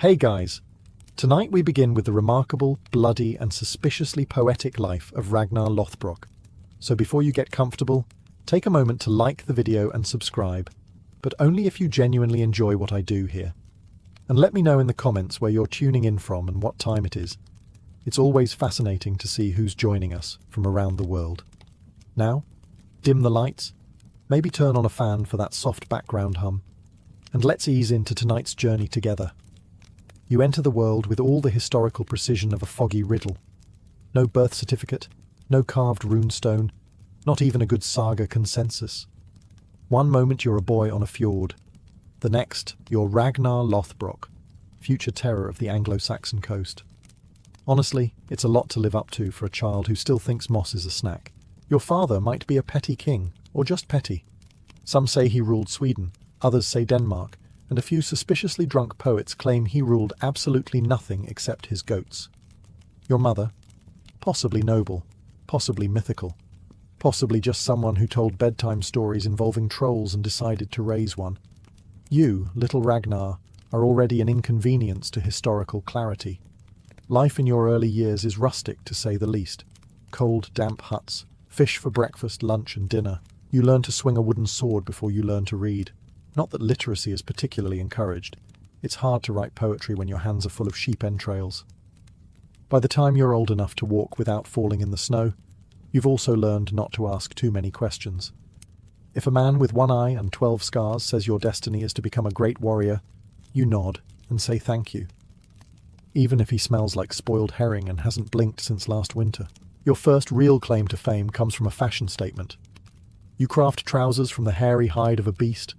Hey guys! Tonight we begin with the remarkable, bloody and suspiciously poetic life of Ragnar Lothbrok. So before you get comfortable, take a moment to like the video and subscribe, but only if you genuinely enjoy what I do here. And let me know in the comments where you're tuning in from and what time it is. It's always fascinating to see who's joining us from around the world. Now, dim the lights, maybe turn on a fan for that soft background hum, and let's ease into tonight's journey together. You enter the world with all the historical precision of a foggy riddle. No birth certificate, no carved runestone, not even a good saga consensus. One moment you're a boy on a fjord, the next you're Ragnar Lothbrok, future terror of the Anglo-Saxon coast. Honestly, it's a lot to live up to for a child who still thinks moss is a snack. Your father might be a petty king, or just petty. Some say he ruled Sweden, others say Denmark, and a few suspiciously drunk poets claim he ruled absolutely nothing except his goats. Your mother? Possibly noble, possibly mythical, possibly just someone who told bedtime stories involving trolls and decided to raise one. You, little Ragnar, are already an inconvenience to historical clarity. Life in your early years is rustic, to say the least. Cold, damp huts, fish for breakfast, lunch and dinner. You learn to swing a wooden sword before you learn to read. Not that literacy is particularly encouraged. It's hard to write poetry when your hands are full of sheep entrails. By the time you're old enough to walk without falling in the snow, you've also learned not to ask too many questions. If a man with one eye and 12 scars says your destiny is to become a great warrior, you nod and say thank you. Even if he smells like spoiled herring and hasn't blinked since last winter. Your first real claim to fame comes from a fashion statement. You craft trousers from the hairy hide of a beast,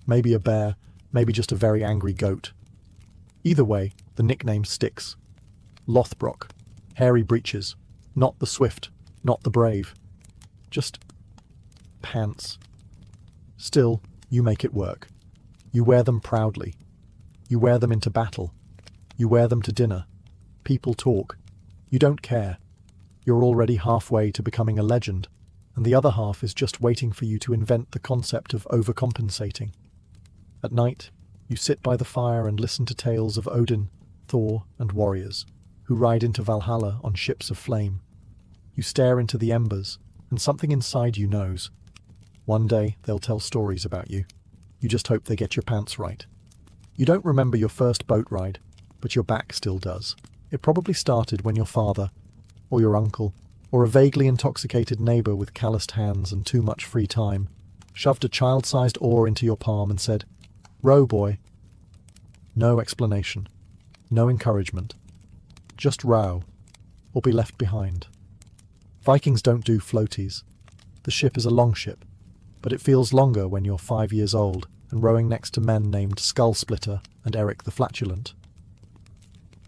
maybe a bear, maybe just a very angry goat. Either way, the nickname sticks. Lothbrok, hairy breeches, not the swift, not the brave, just pants. Still, you make it work. You wear them proudly. You wear them into battle. You wear them to dinner. People talk. You don't care. You're already halfway to becoming a legend, and the other half is just waiting for you to invent the concept of overcompensating. At night, you sit by the fire and listen to tales of Odin, Thor, and warriors who ride into Valhalla on ships of flame. You stare into the embers, and something inside you knows. One day, they'll tell stories about you. You just hope they get your pants right. You don't remember your first boat ride, but your back still does. It probably started when your father, or your uncle, or a vaguely intoxicated neighbor with calloused hands and too much free time, shoved a child-sized oar into your palm and said, "Row, boy." No explanation, no encouragement. Just row, or be left behind. Vikings don't do floaties. The ship is a longship, but it feels longer when you're 5 years old and rowing next to men named Skull Splitter and Eric the Flatulent.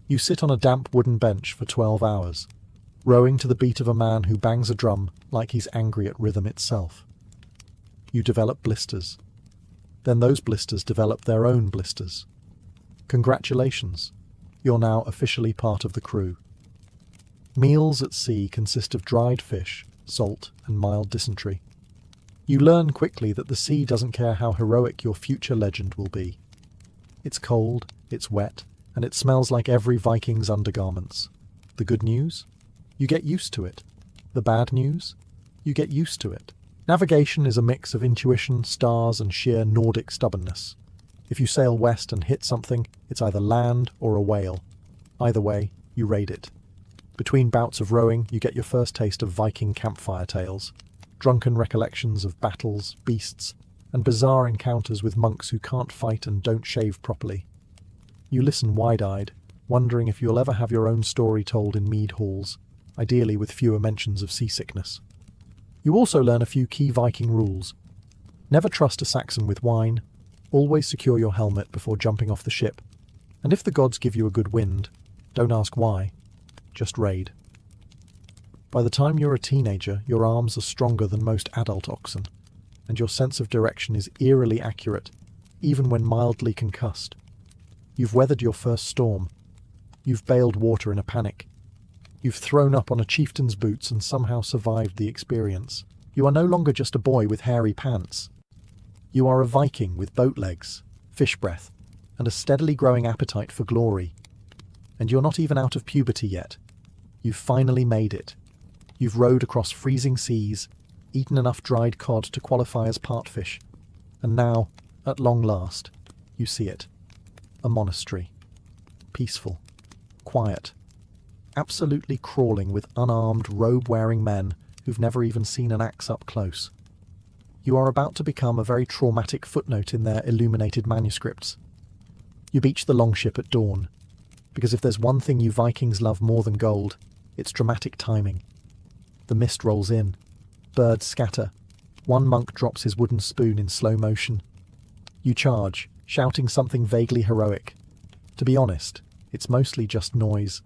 You sit on a damp wooden bench for 12 hours, rowing to the beat of a man who bangs a drum like he's angry at rhythm itself. You develop blisters. Then those blisters develop their own blisters. Congratulations, you're now officially part of the crew. Meals at sea consist of dried fish, salt, and mild dysentery. You learn quickly that the sea doesn't care how heroic your future legend will be. It's cold, it's wet, and it smells like every Viking's undergarments. The good news? You get used to it. The bad news? You get used to it. Navigation is a mix of intuition, stars, and sheer Nordic stubbornness. If you sail west and hit something, it's either land or a whale. Either way, you raid it. Between bouts of rowing, you get your first taste of Viking campfire tales, drunken recollections of battles, beasts, and bizarre encounters with monks who can't fight and don't shave properly. You listen wide-eyed, wondering if you'll ever have your own story told in mead halls, ideally with fewer mentions of seasickness. You also learn a few key Viking rules. Never trust a Saxon with wine, always secure your helmet before jumping off the ship, and if the gods give you a good wind, don't ask why, just raid. By the time you're a teenager, your arms are stronger than most adult oxen, and your sense of direction is eerily accurate, even when mildly concussed. You've weathered your first storm. You've bailed water in a panic. You've thrown up on a chieftain's boots and somehow survived the experience. You are no longer just a boy with hairy pants. You are a Viking with boat legs, fish breath, and a steadily growing appetite for glory. And you're not even out of puberty yet. You've finally made it. You've rowed across freezing seas, eaten enough dried cod to qualify as partfish, and now, at long last, you see it. A monastery. Peaceful. Quiet. Absolutely crawling with unarmed, robe-wearing men who've never even seen an axe up close. You are about to become a very traumatic footnote in their illuminated manuscripts. You beach the longship at dawn, because if there's one thing you Vikings love more than gold, it's dramatic timing. The mist rolls in. Birds scatter. One monk drops his wooden spoon in slow motion. You charge, shouting something vaguely heroic. To be honest, it's mostly just noise.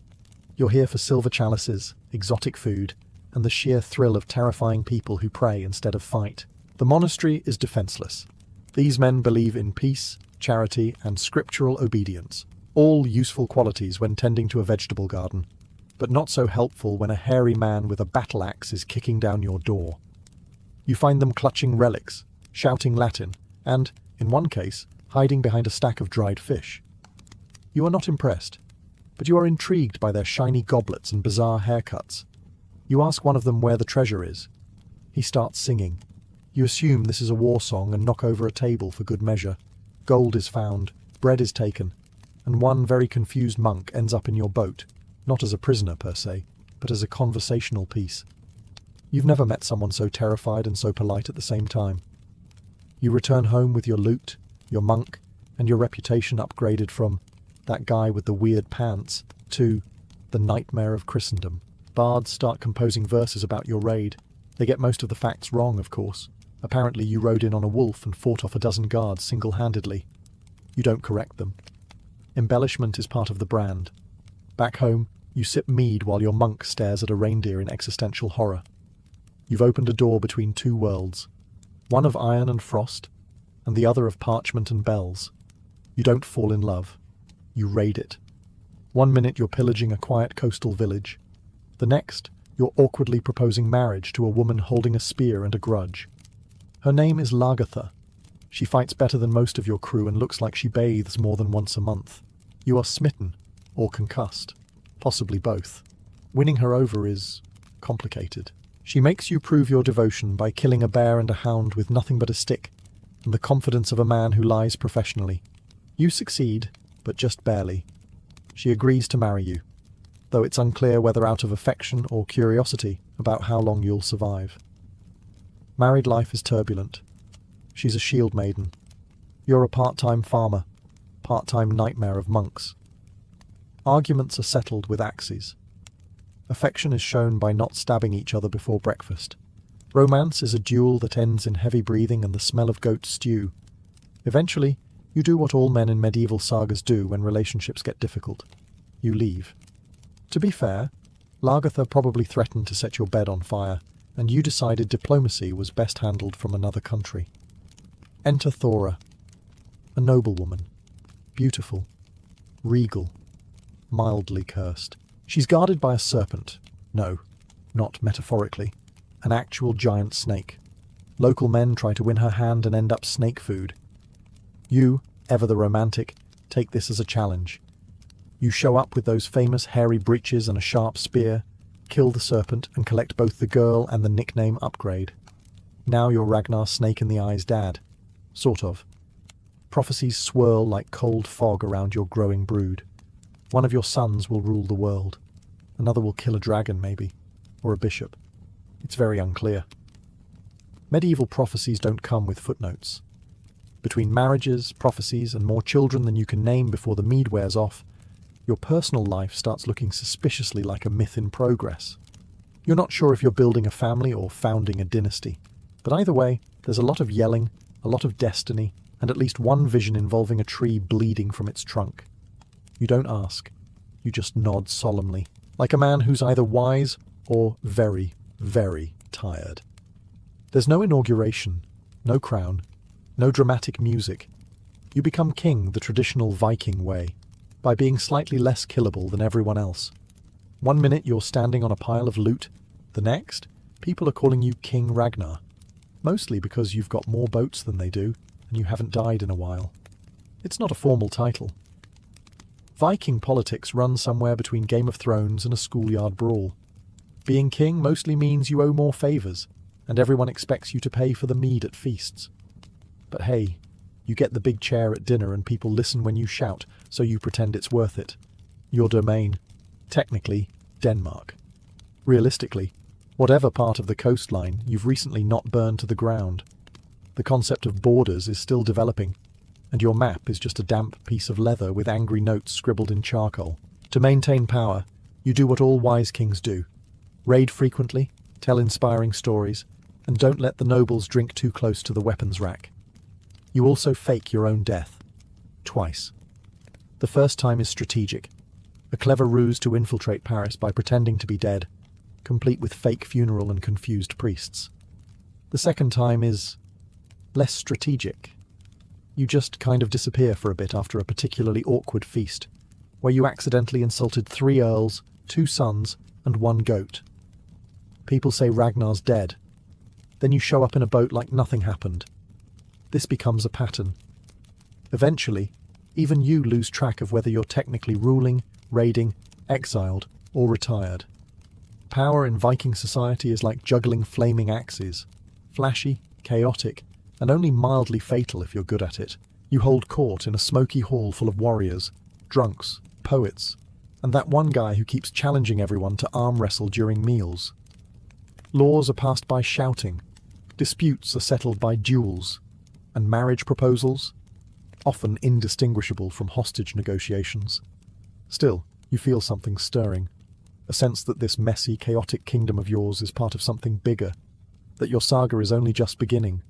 You're here for silver chalices, exotic food, and the sheer thrill of terrifying people who pray instead of fight. The monastery is defenseless. These men believe in peace, charity, and scriptural obedience, all useful qualities when tending to a vegetable garden, but not so helpful when a hairy man with a battle axe is kicking down your door. You find them clutching relics, shouting Latin, and, in one case, hiding behind a stack of dried fish. You are not impressed, but you are intrigued by their shiny goblets and bizarre haircuts. You ask one of them where the treasure is. He starts singing. You assume this is a war song and knock over a table for good measure. Gold is found, bread is taken, and one very confused monk ends up in your boat, not as a prisoner per se, but as a conversational piece. You've never met someone so terrified and so polite at the same time. You return home with your loot, your monk, and your reputation upgraded from that guy with the weird pants to the nightmare of Christendom. Bards start composing verses about your raid. They get most of the facts wrong, of course. Apparently you rode in on a wolf and fought off a dozen guards single-handedly. You don't correct them. Embellishment is part of the brand. Back home, you sip mead while your monk stares at a reindeer in existential horror. You've opened a door between two worlds, one of iron and frost, and the other of parchment and bells. You don't fall in love. You raid it. One minute you're pillaging a quiet coastal village. The next, you're awkwardly proposing marriage to a woman holding a spear and a grudge. Her name is Lagertha. She fights better than most of your crew and looks like she bathes more than once a month. You are smitten, or concussed, possibly both. Winning her over is complicated. She makes you prove your devotion by killing a bear and a hound with nothing but a stick, and the confidence of a man who lies professionally. You succeed, but just barely. She agrees to marry you, though it's unclear whether out of affection or curiosity about how long you'll survive. Married life is turbulent. She's a shield maiden. You're a part-time farmer, part-time nightmare of monks. Arguments are settled with axes. Affection is shown by not stabbing each other before breakfast. Romance is a duel that ends in heavy breathing and the smell of goat stew. Eventually, you do what all men in medieval sagas do when relationships get difficult. You leave. To be fair, Lagertha probably threatened to set your bed on fire, and you decided diplomacy was best handled from another country. Enter Thora, a noblewoman, beautiful, regal, mildly cursed. She's guarded by a serpent. No, not metaphorically. An actual giant snake. Local men try to win her hand and end up snake food. You, ever the romantic, take this as a challenge. You show up with those famous hairy breeches and a sharp spear, kill the serpent, and collect both the girl and the nickname upgrade. Now you're Ragnar Snake in the Eye's dad. Sort of. Prophecies swirl like cold fog around your growing brood. One of your sons will rule the world. Another will kill a dragon, maybe. Or a bishop. It's very unclear. Medieval prophecies don't come with footnotes. Between marriages, prophecies, and more children than you can name before the mead wears off, your personal life starts looking suspiciously like a myth in progress. You're not sure if you're building a family or founding a dynasty. But either way, there's a lot of yelling, a lot of destiny, and at least one vision involving a tree bleeding from its trunk. You don't ask. You just nod solemnly, like a man who's either wise or very, very tired. There's no inauguration, no crown, no dramatic music. You become king the traditional Viking way, by being slightly less killable than everyone else. One minute you're standing on a pile of loot, the next, people are calling you King Ragnar, mostly because you've got more boats than they do, and you haven't died in a while. It's not a formal title. Viking politics run somewhere between Game of Thrones and a schoolyard brawl. Being king mostly means you owe more favours, and everyone expects you to pay for the mead at feasts. But hey, you get the big chair at dinner and people listen when you shout, so you pretend it's worth it. Your domain, technically, Denmark. Realistically, whatever part of the coastline you've recently not burned to the ground. The concept of borders is still developing, and your map is just a damp piece of leather with angry notes scribbled in charcoal. To maintain power, you do what all wise kings do. Raid frequently, tell inspiring stories, and don't let the nobles drink too close to the weapons rack. You also fake your own death. Twice. The first time is strategic. A clever ruse to infiltrate Paris by pretending to be dead, complete with fake funeral and confused priests. The second time is less strategic. You just kind of disappear for a bit after a particularly awkward feast, where you accidentally insulted 3 earls, 2 sons, and 1 goat. People say Ragnar's dead. Then you show up in a boat like nothing happened. This becomes a pattern. Eventually, even you lose track of whether you're technically ruling, raiding, exiled, or retired. Power in Viking society is like juggling flaming axes. Flashy, chaotic, and only mildly fatal if you're good at it. You hold court in a smoky hall full of warriors, drunks, poets, and that one guy who keeps challenging everyone to arm wrestle during meals. Laws are passed by shouting, disputes are settled by duels, and marriage proposals, often indistinguishable from hostage negotiations. Still, you feel something stirring, a sense that this messy, chaotic kingdom of yours is part of something bigger, that your saga is only just beginning.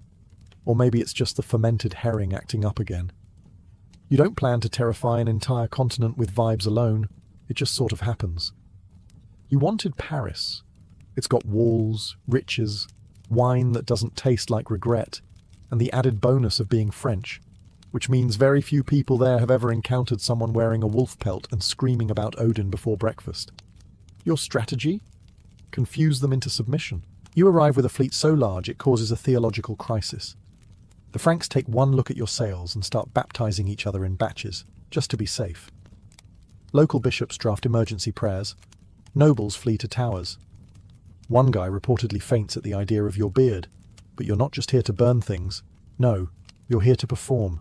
Or maybe it's just the fermented herring acting up again. You don't plan to terrify an entire continent with vibes alone, it just sort of happens. You wanted Paris. It's got walls, riches, wine that doesn't taste like regret, and the added bonus of being French, which means very few people there have ever encountered someone wearing a wolf pelt and screaming about Odin before breakfast. Your strategy? Confuse them into submission. You arrive with a fleet so large it causes a theological crisis. The Franks take one look at your sails and start baptizing each other in batches, just to be safe. Local bishops draft emergency prayers. Nobles flee to towers. One guy reportedly faints at the idea of your beard, but you're not just here to burn things. No, you're here to perform.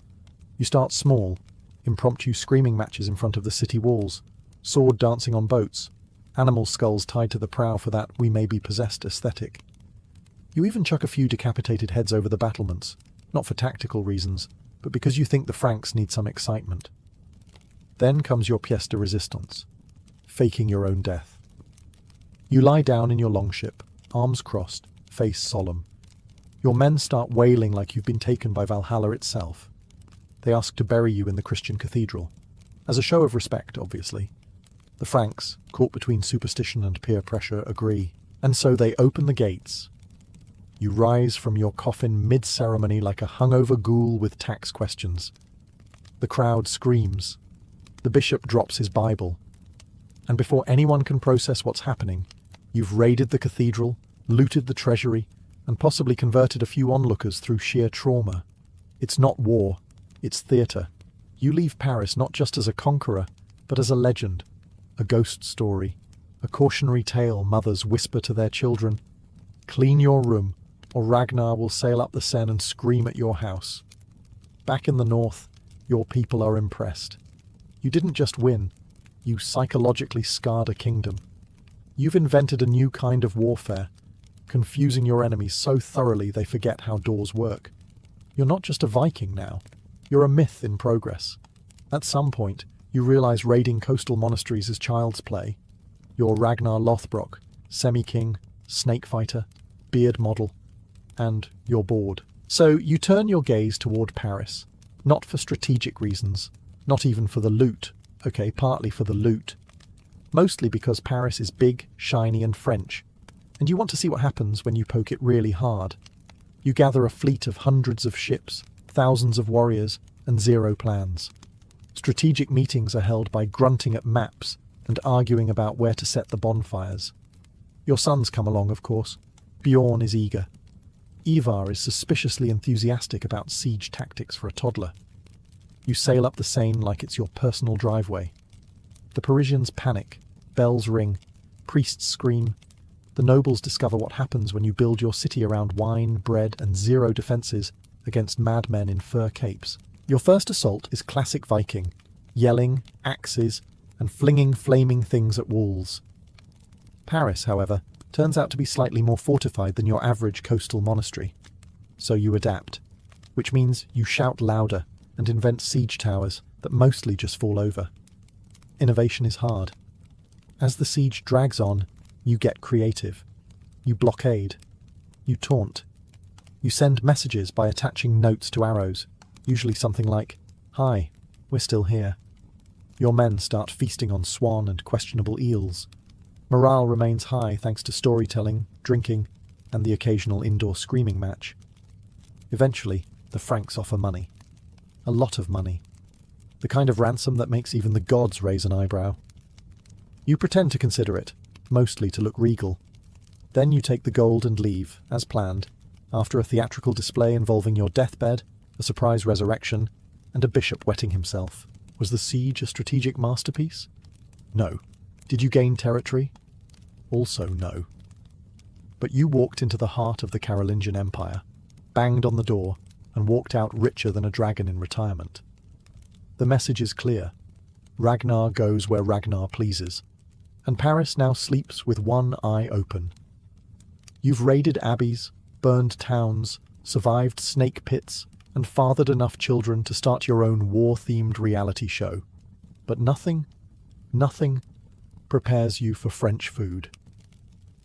You start small, impromptu screaming matches in front of the city walls, sword dancing on boats, animal skulls tied to the prow for that we may be possessed aesthetic. You even chuck a few decapitated heads over the battlements, not for tactical reasons, but because you think the Franks need some excitement. Then comes your pièce de résistance, faking your own death. You lie down in your longship, arms crossed, face solemn. Your men start wailing like you've been taken by Valhalla itself. They ask to bury you in the Christian cathedral, as a show of respect, obviously. The Franks, caught between superstition and peer pressure, agree, and so they open the gates. You rise from your coffin mid-ceremony like a hungover ghoul with tax questions. The crowd screams. The bishop drops his Bible. And before anyone can process what's happening, you've raided the cathedral, looted the treasury, and possibly converted a few onlookers through sheer trauma. It's not war, it's theatre. You leave Paris not just as a conqueror, but as a legend, a ghost story, a cautionary tale mothers whisper to their children. Clean your room, or Ragnar will sail up the Seine and scream at your house. Back in the north, your people are impressed. You didn't just win, you psychologically scarred a kingdom. You've invented a new kind of warfare, confusing your enemies so thoroughly they forget how doors work. You're not just a Viking now, you're a myth in progress. At some point, you realize raiding coastal monasteries is child's play. You're Ragnar Lothbrok, semi-king, snake fighter, beard model, and you're bored. So you turn your gaze toward Paris, not for strategic reasons, not even for the loot, okay, partly for the loot. Mostly because Paris is big, shiny and French, and you want to see what happens when you poke it really hard. You gather a fleet of hundreds of ships, thousands of warriors, and 0 plans. Strategic meetings are held by grunting at maps and arguing about where to set the bonfires. Your sons come along, of course. Bjorn is eager. Ivar is suspiciously enthusiastic about siege tactics for a toddler. You sail up the Seine like it's your personal driveway. The Parisians panic, bells ring, priests scream. The nobles discover what happens when you build your city around wine, bread, and zero defences against madmen in fur capes. Your first assault is classic Viking, yelling, axes, and flinging flaming things at walls. Paris, however, turns out to be slightly more fortified than your average coastal monastery. So you adapt, which means you shout louder and invent siege towers that mostly just fall over. Innovation is hard. As the siege drags on, you get creative. You blockade. You taunt. You send messages by attaching notes to arrows, usually something like, "Hi, we're still here." Your men start feasting on swan and questionable eels. Morale remains high thanks to storytelling, drinking, and the occasional indoor screaming match. Eventually, the Franks offer money. A lot of money. The kind of ransom that makes even the gods raise an eyebrow. You pretend to consider it, mostly to look regal. Then you take the gold and leave, as planned, after a theatrical display involving your deathbed, a surprise resurrection, and a bishop wetting himself. Was the siege a strategic masterpiece? No. Did you gain territory? Also no. But you walked into the heart of the Carolingian Empire, banged on the door, and walked out richer than a dragon in retirement. The message is clear. Ragnar goes where Ragnar pleases, and Paris now sleeps with one eye open. You've raided abbeys, burned towns, survived snake pits, and fathered enough children to start your own war-themed reality show. But nothing prepares you for French food.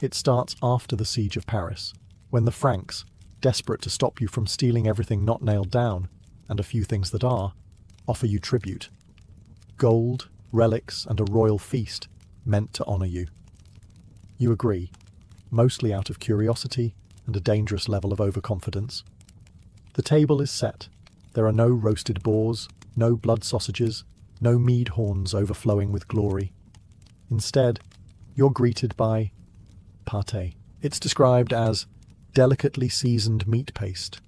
It starts after the siege of Paris, when the Franks, desperate to stop you from stealing everything not nailed down, and a few things that are, offer you tribute. Gold, relics, and a royal feast meant to honour you. You agree, mostly out of curiosity and a dangerous level of overconfidence. The table is set. There are no roasted boars, no blood sausages, no mead horns overflowing with glory. Instead, you're greeted by pâté. It's described as delicately seasoned meat paste.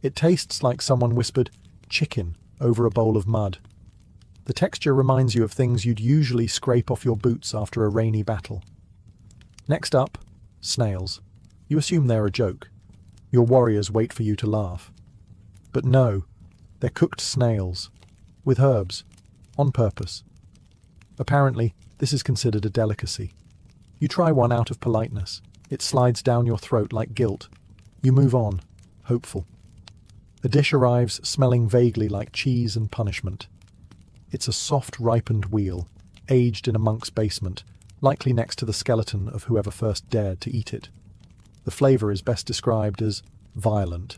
It tastes like someone whispered chicken over a bowl of mud. The texture reminds you of things you'd usually scrape off your boots after a rainy battle. Next up, snails. You assume they're a joke. Your warriors wait for you to laugh. But no, they're cooked snails, with herbs, on purpose. Apparently, this is considered a delicacy. You try one out of politeness. It slides down your throat like guilt. You move on, hopeful. A dish arrives smelling vaguely like cheese and punishment. It's a soft, ripened wheel, aged in a monk's basement, likely next to the skeleton of whoever first dared to eat it. The flavour is best described as violent.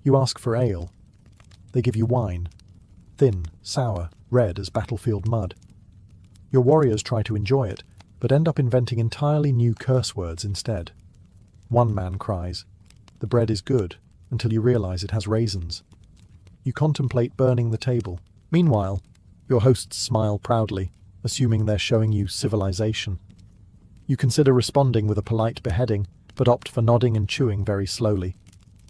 You ask for ale. They give you wine, thin, sour, red as battlefield mud. Your warriors try to enjoy it, but end up inventing entirely new curse words instead. One man cries, "The bread is good," until you realise it has raisins. You contemplate burning the table. Meanwhile, your hosts smile proudly, assuming they're showing you civilization. You consider responding with a polite beheading, but opt for nodding and chewing very slowly,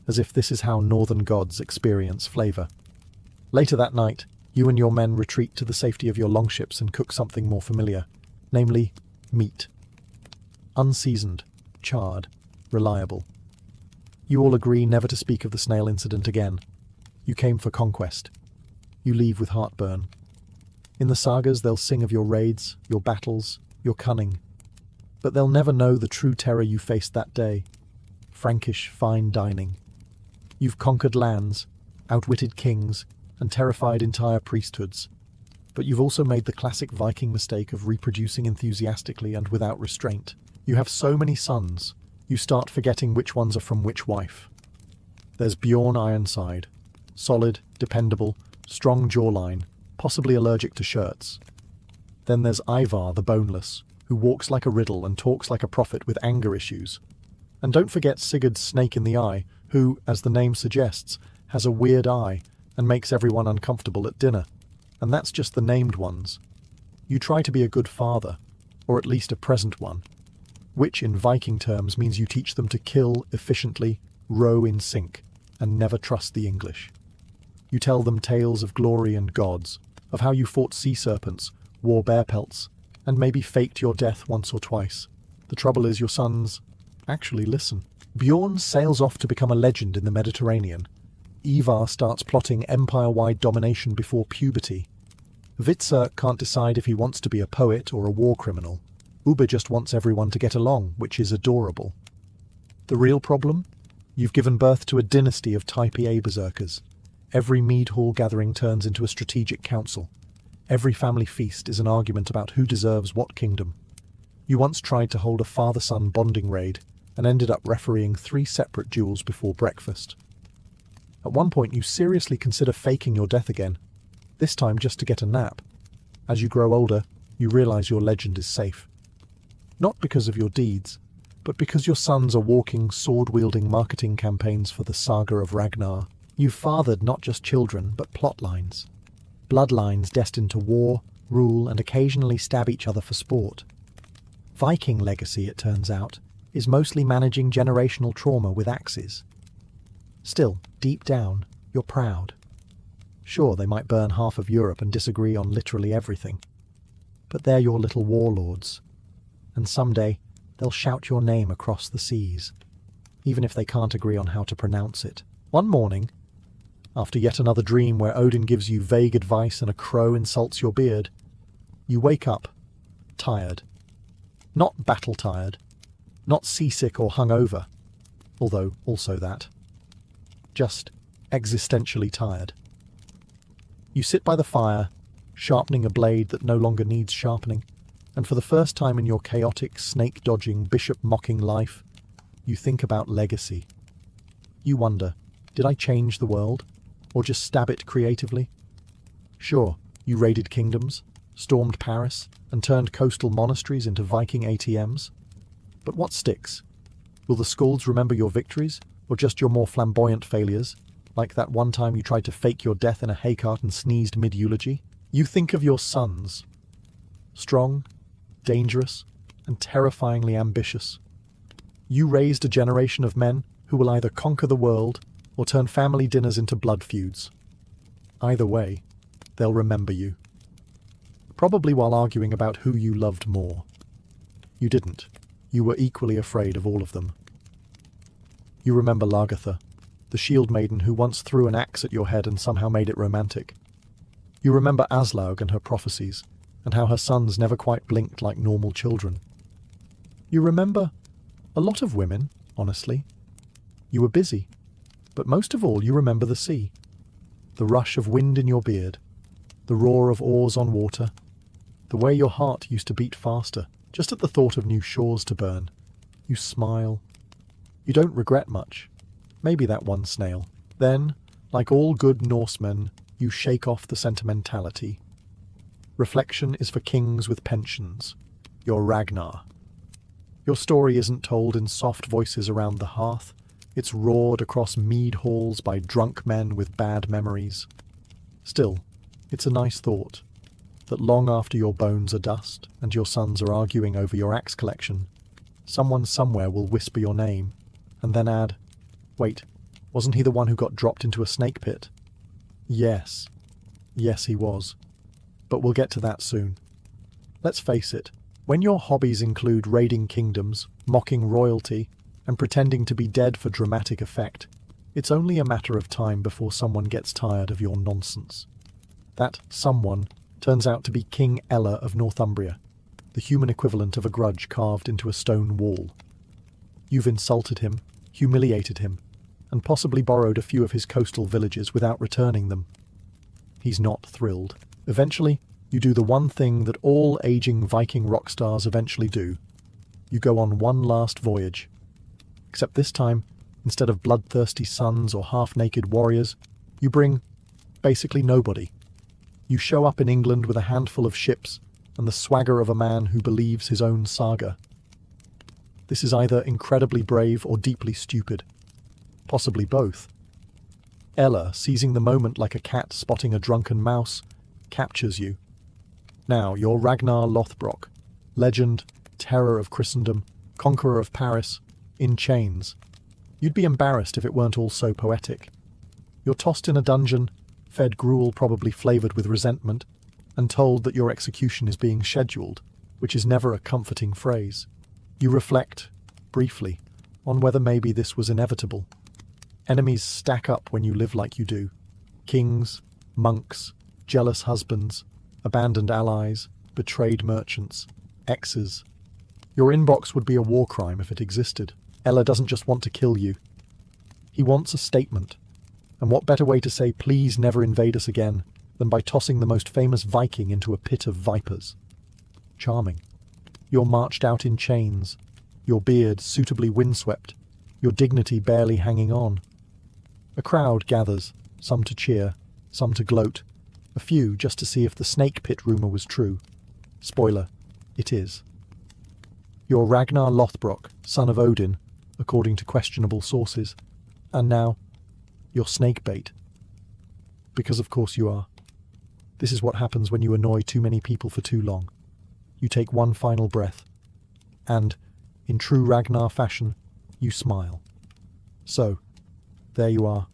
as if this is how northern gods experience flavour. Later that night, you and your men retreat to the safety of your longships and cook something more familiar, namely, meat. Unseasoned, charred, reliable. You all agree never to speak of the snail incident again. You came for conquest. You leave with heartburn. In the sagas they'll sing of your raids, your battles, your cunning. But they'll never know the true terror you faced that day. Frankish fine dining. You've conquered lands, outwitted kings, and terrified entire priesthoods. But you've also made the classic Viking mistake of reproducing enthusiastically and without restraint. You have so many sons, you start forgetting which ones are from which wife. There's Bjorn Ironside, solid, dependable, strong jawline, possibly allergic to shirts. Then there's Ivar the Boneless, who walks like a riddle and talks like a prophet with anger issues. And don't forget Sigurd's snake in the eye, who, as the name suggests, has a weird eye and makes everyone uncomfortable at dinner. And that's just the named ones. You try to be a good father, or at least a present one, which in Viking terms means you teach them to kill efficiently, row in sync, and never trust the English. You tell them tales of glory and gods, of how you fought sea serpents, wore bear pelts, and maybe faked your death once or twice. The trouble is your sons actually listen. Bjorn sails off to become a legend in the Mediterranean. Ivar starts plotting empire-wide domination before puberty. Witzer can't decide if he wants to be a poet or a war criminal. Uber just wants everyone to get along, which is adorable. The real problem? You've given birth to a dynasty of Type A berserkers. Every mead hall gathering turns into a strategic council. Every family feast is an argument about who deserves what kingdom. You once tried to hold a father-son bonding raid and ended up refereeing 3 separate duels before breakfast. At one point you seriously consider faking your death again, this time just to get a nap. As you grow older, you realize your legend is safe. Not because of your deeds, but because your sons are walking, sword-wielding marketing campaigns for the saga of Ragnar. You've fathered not just children, but plot lines. Bloodlines destined to war, rule, and occasionally stab each other for sport. Viking legacy, it turns out, is mostly managing generational trauma with axes. Still, deep down, you're proud. Sure, they might burn half of Europe and disagree on literally everything. But they're your little warlords. And someday, they'll shout your name across the seas, even if they can't agree on how to pronounce it. One morning, after yet another dream where Odin gives you vague advice and a crow insults your beard, you wake up, tired. Not battle-tired, not seasick or hungover, although also that. Just existentially tired. You sit by the fire, sharpening a blade that no longer needs sharpening, and for the first time in your chaotic, snake-dodging, bishop-mocking life, you think about legacy. You wonder, did I change the world, or just stab it creatively? Sure, you raided kingdoms, stormed Paris, and turned coastal monasteries into Viking ATMs. But what sticks? Will the Skalds remember your victories, or just your more flamboyant failures, like that one time you tried to fake your death in a haycart and sneezed mid-eulogy? You think of your sons. Strong, dangerous, and terrifyingly ambitious. You raised a generation of men who will either conquer the world or turn family dinners into blood feuds. Either way, they'll remember you. Probably while arguing about who you loved more. You didn't. You were equally afraid of all of them. You remember Lagertha, the shield maiden who once threw an axe at your head and somehow made it romantic. You remember Aslaug and her prophecies, and how her sons never quite blinked like normal children. You remember a lot of women, honestly. You were busy, but most of all you remember the sea. The rush of wind in your beard, the roar of oars on water, the way your heart used to beat faster, just at the thought of new shores to burn. You smile. You don't regret much. Maybe that one snail. Then, like all good Norsemen, you shake off the sentimentality. Reflection is for kings with pensions. You're Ragnar. Your story isn't told in soft voices around the hearth. It's roared across mead halls by drunk men with bad memories. Still, it's a nice thought, that long after your bones are dust and your sons are arguing over your axe collection, someone somewhere will whisper your name, and then add, "Wait, wasn't he the one who got dropped into a snake pit?" Yes. Yes, he was. But we'll get to that soon. Let's face it, when your hobbies include raiding kingdoms, mocking royalty, and pretending to be dead for dramatic effect, it's only a matter of time before someone gets tired of your nonsense. That someone turns out to be King Ella of Northumbria, the human equivalent of a grudge carved into a stone wall. You've insulted him, humiliated him, and possibly borrowed a few of his coastal villages without returning them. He's not thrilled. Eventually, you do the one thing that all aging Viking rock stars eventually do. You go on one last voyage. Except this time, instead of bloodthirsty sons or half-naked warriors, you bring basically nobody. You show up in England with a handful of ships and the swagger of a man who believes his own saga. This is either incredibly brave or deeply stupid. Possibly both. Ella, seizing the moment like a cat spotting a drunken mouse, captures you. Now you're Ragnar Lothbrok, legend, terror of Christendom, conqueror of Paris, in chains. You'd be embarrassed if it weren't all so poetic. You're tossed in a dungeon, fed gruel probably flavored with resentment, and told that your execution is being scheduled, which is never a comforting phrase. You reflect, briefly, on whether maybe this was inevitable. Enemies stack up when you live like you do. Kings, monks, jealous husbands, abandoned allies, betrayed merchants, exes. Your inbox would be a war crime if it existed. Ella doesn't just want to kill you. He wants a statement. And what better way to say please never invade us again than by tossing the most famous Viking into a pit of vipers? Charming. You're marched out in chains, your beard suitably windswept, your dignity barely hanging on. A crowd gathers, some to cheer, some to gloat, a few just to see if the snake pit rumour was true. Spoiler, it is. You're Ragnar Lothbrok, son of Odin, according to questionable sources. And now, you're snake bait. Because of course you are. This is what happens when you annoy too many people for too long. You take one final breath, and, in true Ragnar fashion, you smile. So, there you are.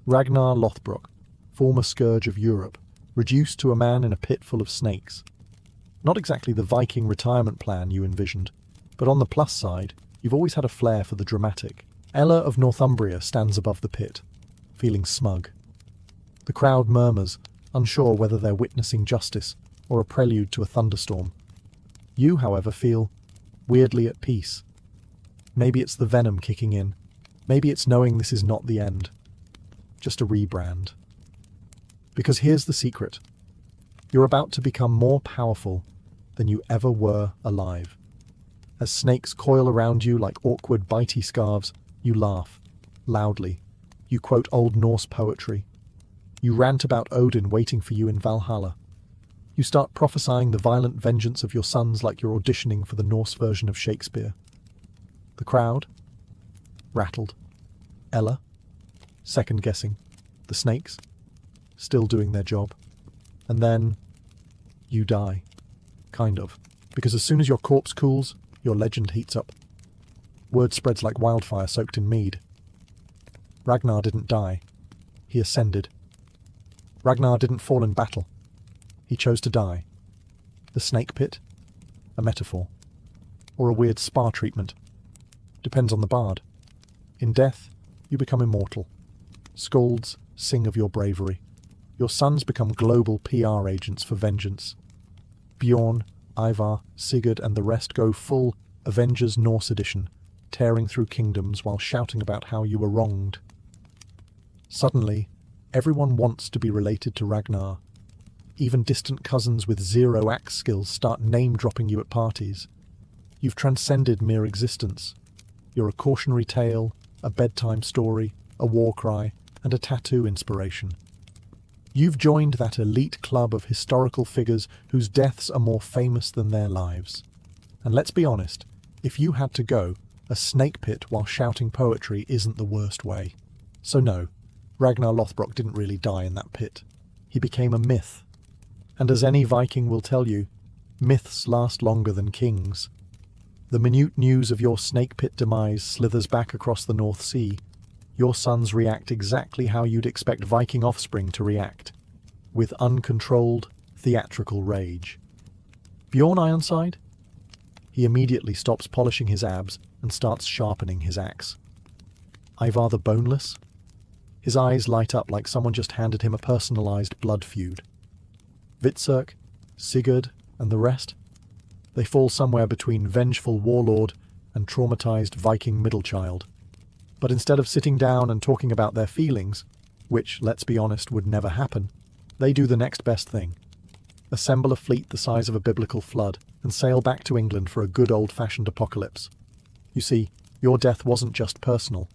Ragnar Lothbrok, former scourge of Europe, reduced to a man in a pit full of snakes. Not exactly the Viking retirement plan you envisioned, but on the plus side, you've always had a flair for the dramatic. Ella of Northumbria stands above the pit, feeling smug. The crowd murmurs, unsure whether they're witnessing justice or a prelude to a thunderstorm. You, however, feel weirdly at peace. Maybe it's the venom kicking in. Maybe it's knowing this is not the end. Just a rebrand. Because here's the secret. You're about to become more powerful than you ever were alive. As snakes coil around you like awkward bitey scarves, you laugh, loudly. You quote Old Norse poetry. You rant about Odin waiting for you in Valhalla. You start prophesying the violent vengeance of your sons like you're auditioning for the Norse version of Shakespeare. The crowd? Rattled. Ella? Second-guessing. The snakes? Still doing their job. And then, you die. Kind of. Because as soon as your corpse cools, your legend heats up. Word spreads like wildfire soaked in mead. Ragnar didn't die. He ascended. Ragnar didn't fall in battle. He chose to die. The snake pit? A metaphor. Or a weird spa treatment. Depends on the bard. In death, you become immortal. Skalds sing of your bravery. Your sons become global PR agents for vengeance. Bjorn, Ivar, Sigurd and the rest go full Avengers Norse edition, tearing through kingdoms while shouting about how you were wronged. Suddenly, everyone wants to be related to Ragnar. Even distant cousins with zero axe skills start name-dropping you at parties. You've transcended mere existence. You're a cautionary tale, a bedtime story, a war cry, and a tattoo inspiration. You've joined that elite club of historical figures whose deaths are more famous than their lives. And let's be honest, if you had to go, a snake pit while shouting poetry isn't the worst way. So no, Ragnar Lothbrok didn't really die in that pit. He became a myth. And as any Viking will tell you, myths last longer than kings. The minute news of your snake pit demise slithers back across the North Sea. Your sons react exactly how you'd expect Viking offspring to react, with uncontrolled, theatrical rage. Bjorn Ironside? He immediately stops polishing his abs and starts sharpening his axe. Ivar the Boneless? His eyes light up like someone just handed him a personalized blood feud. Hvitserk, Sigurd, and the rest? They fall somewhere between vengeful warlord and traumatized Viking middle child. But instead of sitting down and talking about their feelings, which, let's be honest, would never happen, they do the next best thing. Assemble a fleet the size of a biblical flood and sail back to England for a good old-fashioned apocalypse. You see, your death wasn't just personal.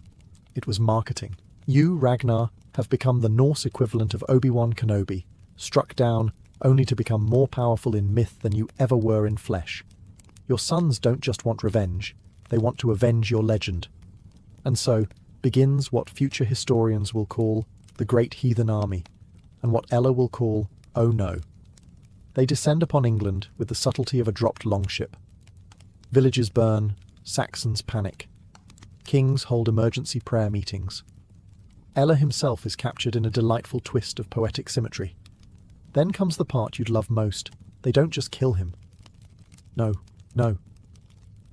It was marketing. You, Ragnar, have become the Norse equivalent of Obi-Wan Kenobi, struck down only to become more powerful in myth than you ever were in flesh. Your sons don't just want revenge, they want to avenge your legend. And so begins what future historians will call the Great Heathen Army, and what Ella will call Oh No. They descend upon England with the subtlety of a dropped longship. Villages burn, Saxons panic. Kings hold emergency prayer meetings. Ella himself is captured in a delightful twist of poetic symmetry. Then comes the part you'd love most. They don't just kill him. No, no.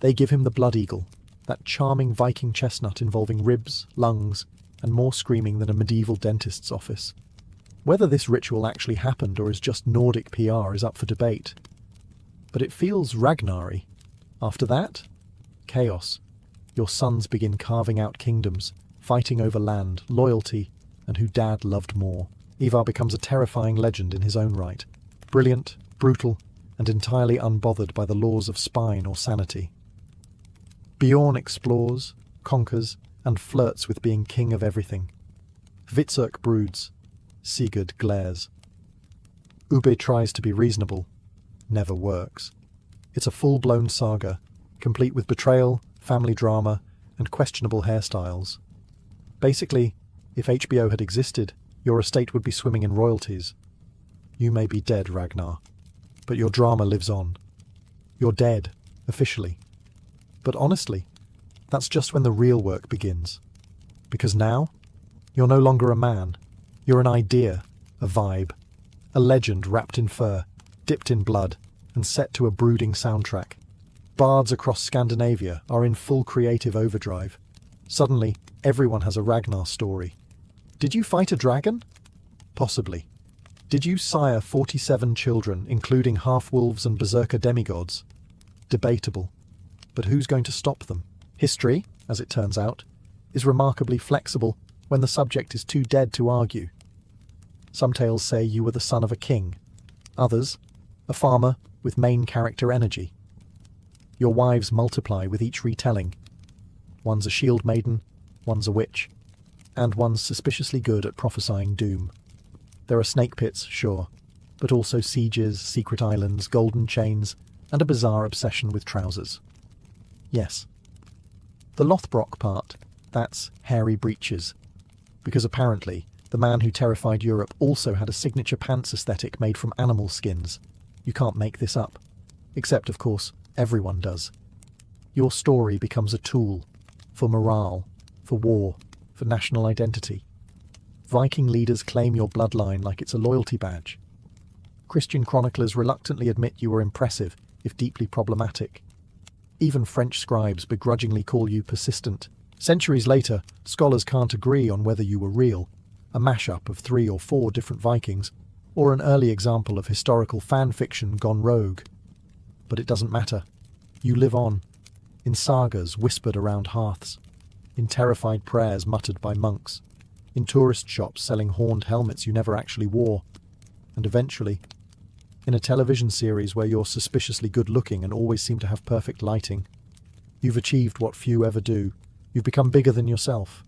They give him the blood eagle, that charming Viking chestnut involving ribs, lungs, and more screaming than a medieval dentist's office. Whether this ritual actually happened or is just Nordic PR is up for debate. But it feels Ragnar-y. After that, chaos. Your sons begin carving out kingdoms, fighting over land, loyalty, and who Dad loved more. Ivar becomes a terrifying legend in his own right. Brilliant, brutal, and entirely unbothered by the laws of spine or sanity. Bjorn explores, conquers, and flirts with being king of everything. Hvitserk broods. Sigurd glares. Ubbe tries to be reasonable. Never works. It's a full-blown saga, complete with betrayal, family drama, and questionable hairstyles. Basically, if HBO had existed, your estate would be swimming in royalties. You may be dead, Ragnar, but your drama lives on. You're dead, officially. But honestly, that's just when the real work begins. Because now, you're no longer a man. You're an idea, a vibe, a legend wrapped in fur, dipped in blood, and set to a brooding soundtrack. Bards across Scandinavia are in full creative overdrive. Suddenly, everyone has a Ragnar story. Did you fight a dragon? Possibly. Did you sire 47 children, including half-wolves and berserker demigods? Debatable. But who's going to stop them? History, as it turns out, is remarkably flexible when the subject is too dead to argue. Some tales say you were the son of a king. Others, a farmer with main character energy. Your wives multiply with each retelling. One's a shield maiden, one's a witch, and one's suspiciously good at prophesying doom. There are snake pits, sure, but also sieges, secret islands, golden chains, and a bizarre obsession with trousers. Yes. The Lothbrok part, that's hairy breeches. Because apparently, the man who terrified Europe also had a signature pants aesthetic made from animal skins. You can't make this up. Except, of course, everyone does. Your story becomes a tool for morale, for war, for national identity. Viking leaders claim your bloodline like it's a loyalty badge. Christian chroniclers reluctantly admit you were impressive, if deeply problematic. Even French scribes begrudgingly call you persistent. Centuries later, scholars can't agree on whether you were real, a mashup of 3 or 4 different Vikings, or an early example of historical fan fiction gone rogue. But it doesn't matter. You live on, in sagas whispered around hearths, in terrified prayers muttered by monks, in tourist shops selling horned helmets you never actually wore, and eventually, in a television series where you're suspiciously good-looking and always seem to have perfect lighting. You've achieved what few ever do. You've become bigger than yourself,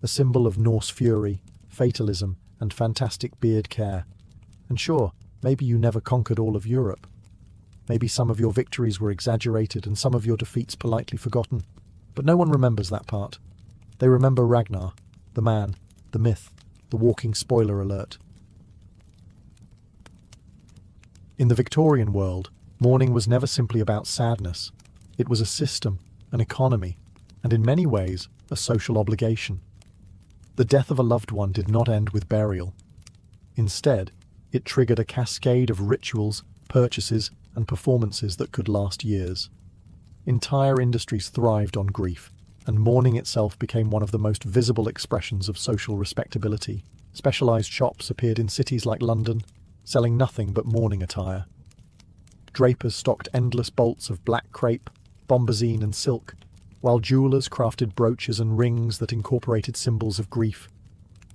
a symbol of Norse fury, fatalism, and fantastic beard care. And sure, maybe you never conquered all of Europe. Maybe some of your victories were exaggerated and some of your defeats politely forgotten. But no one remembers that part. They remember Ragnar, the man, the myth, the walking spoiler alert. In the Victorian world, mourning was never simply about sadness. It was a system, an economy, and in many ways, a social obligation. The death of a loved one did not end with burial. Instead, it triggered a cascade of rituals, purchases, and performances that could last years. Entire industries thrived on grief, and mourning itself became one of the most visible expressions of social respectability. Specialized shops appeared in cities like London, selling nothing but mourning attire. Drapers stocked endless bolts of black crepe, bombazine and silk, while jewelers crafted brooches and rings that incorporated symbols of grief.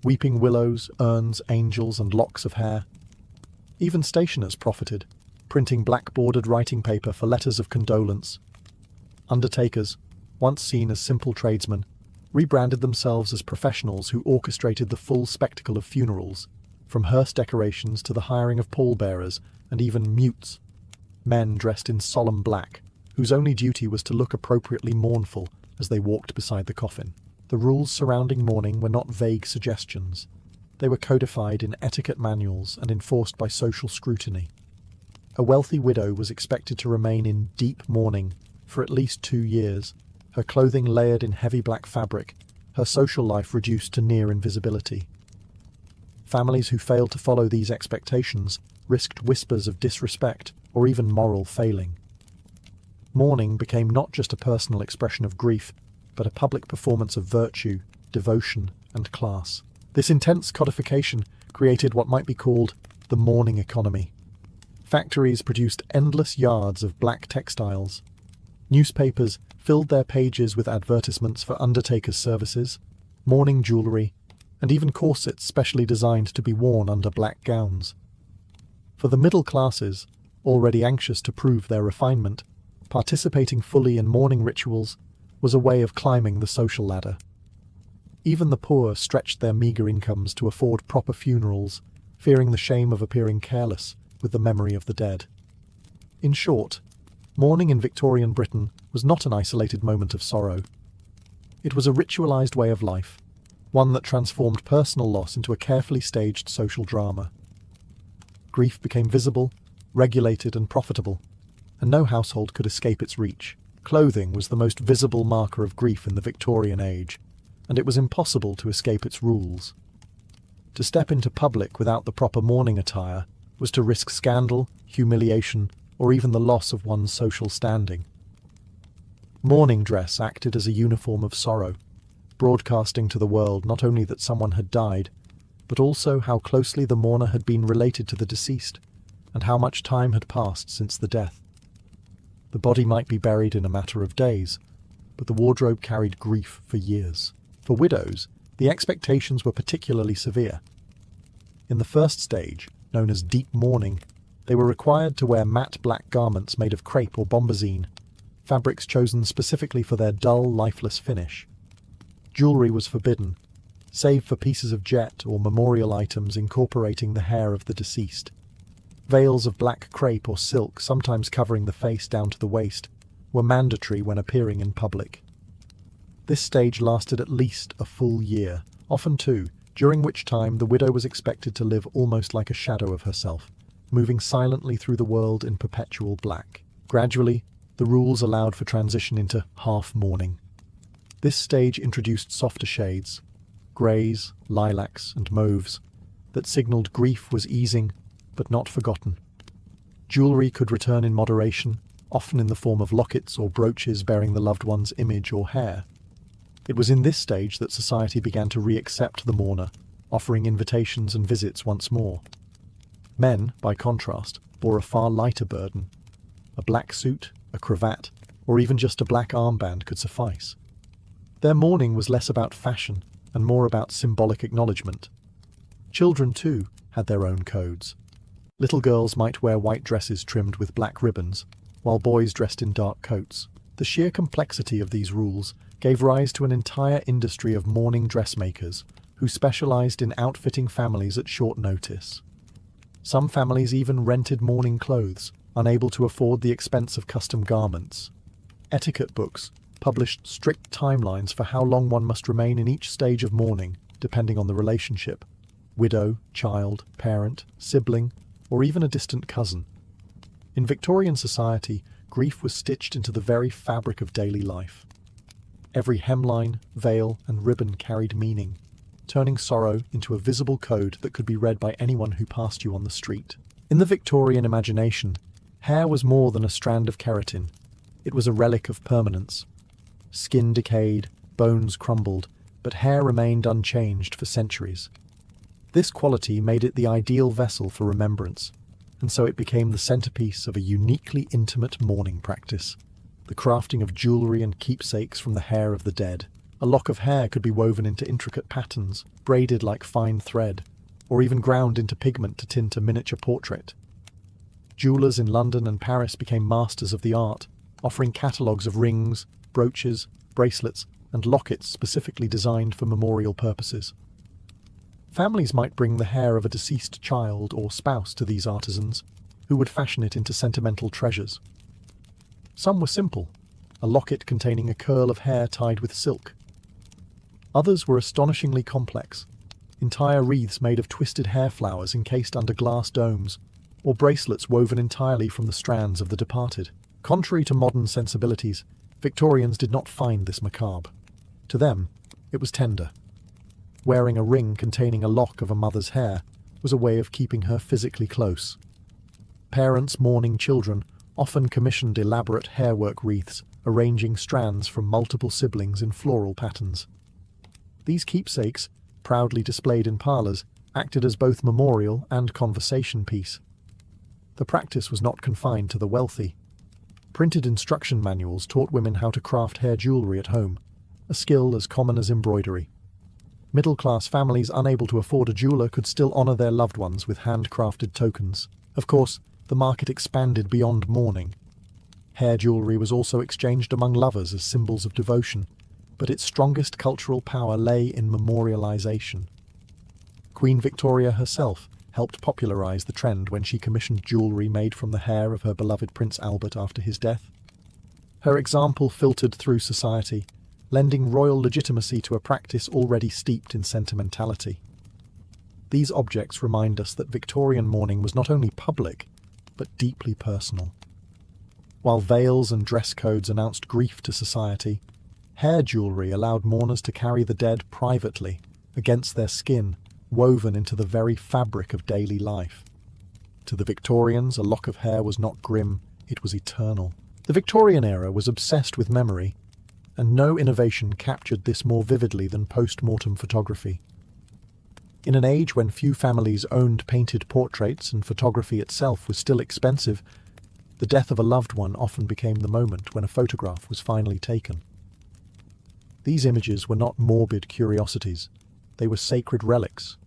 Weeping willows, urns, angels, and locks of hair. Even stationers profited, printing black-bordered writing paper for letters of condolence. Undertakers, once seen as simple tradesmen, rebranded themselves as professionals who orchestrated the full spectacle of funerals, from hearse decorations to the hiring of pallbearers and even mutes, men dressed in solemn black, whose only duty was to look appropriately mournful as they walked beside the coffin. The rules surrounding mourning were not vague suggestions. They were codified in etiquette manuals and enforced by social scrutiny. A wealthy widow was expected to remain in deep mourning for at least 2 years, her clothing layered in heavy black fabric, her social life reduced to near invisibility. Families who failed to follow these expectations risked whispers of disrespect or even moral failing. Mourning became not just a personal expression of grief, but a public performance of virtue, devotion, and class. This intense codification created what might be called the mourning economy. Factories produced endless yards of black textiles. Newspapers filled their pages with advertisements for undertakers' services, mourning jewellery, and even corsets specially designed to be worn under black gowns. For the middle classes, already anxious to prove their refinement, participating fully in mourning rituals was a way of climbing the social ladder. Even the poor stretched their meagre incomes to afford proper funerals, fearing the shame of appearing careless with the memory of the dead. In short, mourning in Victorian Britain was not an isolated moment of sorrow. It was a ritualized way of life, one that transformed personal loss into a carefully staged social drama. Grief became visible, regulated, and profitable, and no household could escape its reach. Clothing was the most visible marker of grief in the Victorian age, and it was impossible to escape its rules. To step into public without the proper mourning attire was to risk scandal, humiliation, or even the loss of one's social standing. Mourning dress acted as a uniform of sorrow, broadcasting to the world not only that someone had died, but also how closely the mourner had been related to the deceased, and how much time had passed since the death. The body might be buried in a matter of days, but the wardrobe carried grief for years. For widows, the expectations were particularly severe. In the first stage, known as deep mourning, they were required to wear matte black garments made of crepe or bombazine, fabrics chosen specifically for their dull, lifeless finish. Jewellery was forbidden, save for pieces of jet or memorial items incorporating the hair of the deceased. Veils of black crepe or silk, sometimes covering the face down to the waist, were mandatory when appearing in public. This stage lasted at least a full year, often two, during which time the widow was expected to live almost like a shadow of herself, moving silently through the world in perpetual black. Gradually, the rules allowed for transition into half mourning. This stage introduced softer shades, greys, lilacs, and mauves, that signalled grief was easing, but not forgotten. Jewellery could return in moderation, often in the form of lockets or brooches bearing the loved one's image or hair. It was in this stage that society began to re-accept the mourner, offering invitations and visits once more. Men, by contrast, bore a far lighter burden. A black suit, a cravat, or even just a black armband could suffice. Their mourning was less about fashion and more about symbolic acknowledgement. Children, too, had their own codes. Little girls might wear white dresses trimmed with black ribbons, while boys dressed in dark coats. The sheer complexity of these rules gave rise to an entire industry of mourning dressmakers who specialized in outfitting families at short notice. Some families even rented mourning clothes, unable to afford the expense of custom garments. Etiquette books published strict timelines for how long one must remain in each stage of mourning, depending on the relationship: widow, child, parent, sibling, or even a distant cousin. In Victorian society, grief was stitched into the very fabric of daily life. Every hemline, veil, and ribbon carried meaning, turning sorrow into a visible code that could be read by anyone who passed you on the street. In the Victorian imagination, hair was more than a strand of keratin. It was a relic of permanence. Skin decayed, bones crumbled, but hair remained unchanged for centuries. This quality made it the ideal vessel for remembrance, and so it became the centerpiece of a uniquely intimate mourning practice: the crafting of jewellery and keepsakes from the hair of the dead. A lock of hair could be woven into intricate patterns, braided like fine thread, or even ground into pigment to tint a miniature portrait. Jewellers in London and Paris became masters of the art, offering catalogues of rings, brooches, bracelets, and lockets specifically designed for memorial purposes. Families might bring the hair of a deceased child or spouse to these artisans, who would fashion it into sentimental treasures. Some were simple, a locket containing a curl of hair tied with silk. Others were astonishingly complex, entire wreaths made of twisted hair flowers encased under glass domes, or bracelets woven entirely from the strands of the departed. Contrary to modern sensibilities, Victorians did not find this macabre. To them, It was tender. Wearing a ring containing a lock of a mother's hair was a way of keeping her physically close. Parents mourning children often commissioned elaborate hairwork wreaths, arranging strands from multiple siblings in floral patterns. These keepsakes, proudly displayed in parlours, acted as both memorial and conversation piece. The practice was not confined to the wealthy. Printed instruction manuals taught women how to craft hair jewellery at home, a skill as common as embroidery. Middle-class families unable to afford a jeweller could still honour their loved ones with handcrafted tokens. Of course, the market expanded beyond mourning. Hair jewellery was also exchanged among lovers as symbols of devotion, but its strongest cultural power lay in memorialisation. Queen Victoria herself helped popularise the trend when she commissioned jewellery made from the hair of her beloved Prince Albert after his death. Her example filtered through society, lending royal legitimacy to a practice already steeped in sentimentality. These objects remind us that Victorian mourning was not only public, but deeply personal. While veils and dress codes announced grief to society, hair jewellery allowed mourners to carry the dead privately, against their skin, woven into the very fabric of daily life. To the Victorians, a lock of hair was not grim, it was eternal. The Victorian era was obsessed with memory, and no innovation captured this more vividly than post-mortem photography. In an age when few families owned painted portraits and photography itself was still expensive, the death of a loved one often became the moment when a photograph was finally taken. These images were not morbid curiosities, they were sacred relics,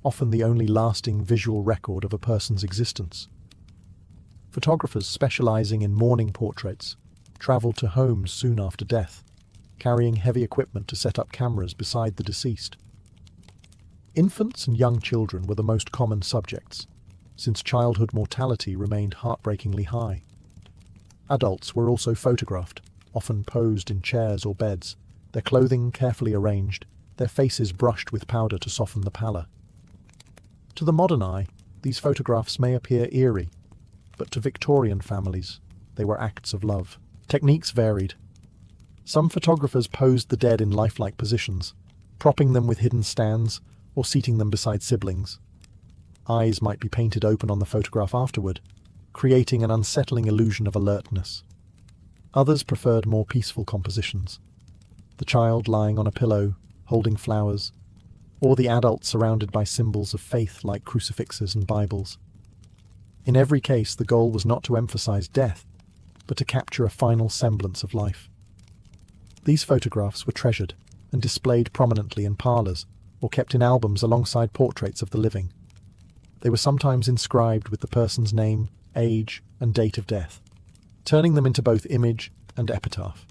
often the only lasting visual record of a person's existence. Photographers specializing in mourning portraits traveled to homes soon after death, carrying heavy equipment to set up cameras beside the deceased. Infants and young children were the most common subjects, since childhood mortality remained heartbreakingly high. Adults were also photographed, often posed in chairs or beds, their clothing carefully arranged, their faces brushed with powder to soften the pallor. To the modern eye, these photographs may appear eerie, but to Victorian families, they were acts of love. Techniques varied. Some photographers posed the dead in lifelike positions, propping them with hidden stands or seating them beside siblings. Eyes might be painted open on the photograph afterward, creating an unsettling illusion of alertness. Others preferred more peaceful compositions. The child lying on a pillow, holding flowers, or the adult surrounded by symbols of faith like crucifixes and Bibles. In every case, the goal was not to emphasize death, but to capture a final semblance of life. These photographs were treasured and displayed prominently in parlours or kept in albums alongside portraits of the living. They were sometimes inscribed with the person's name, age, and date of death, turning them into both image and epitaph.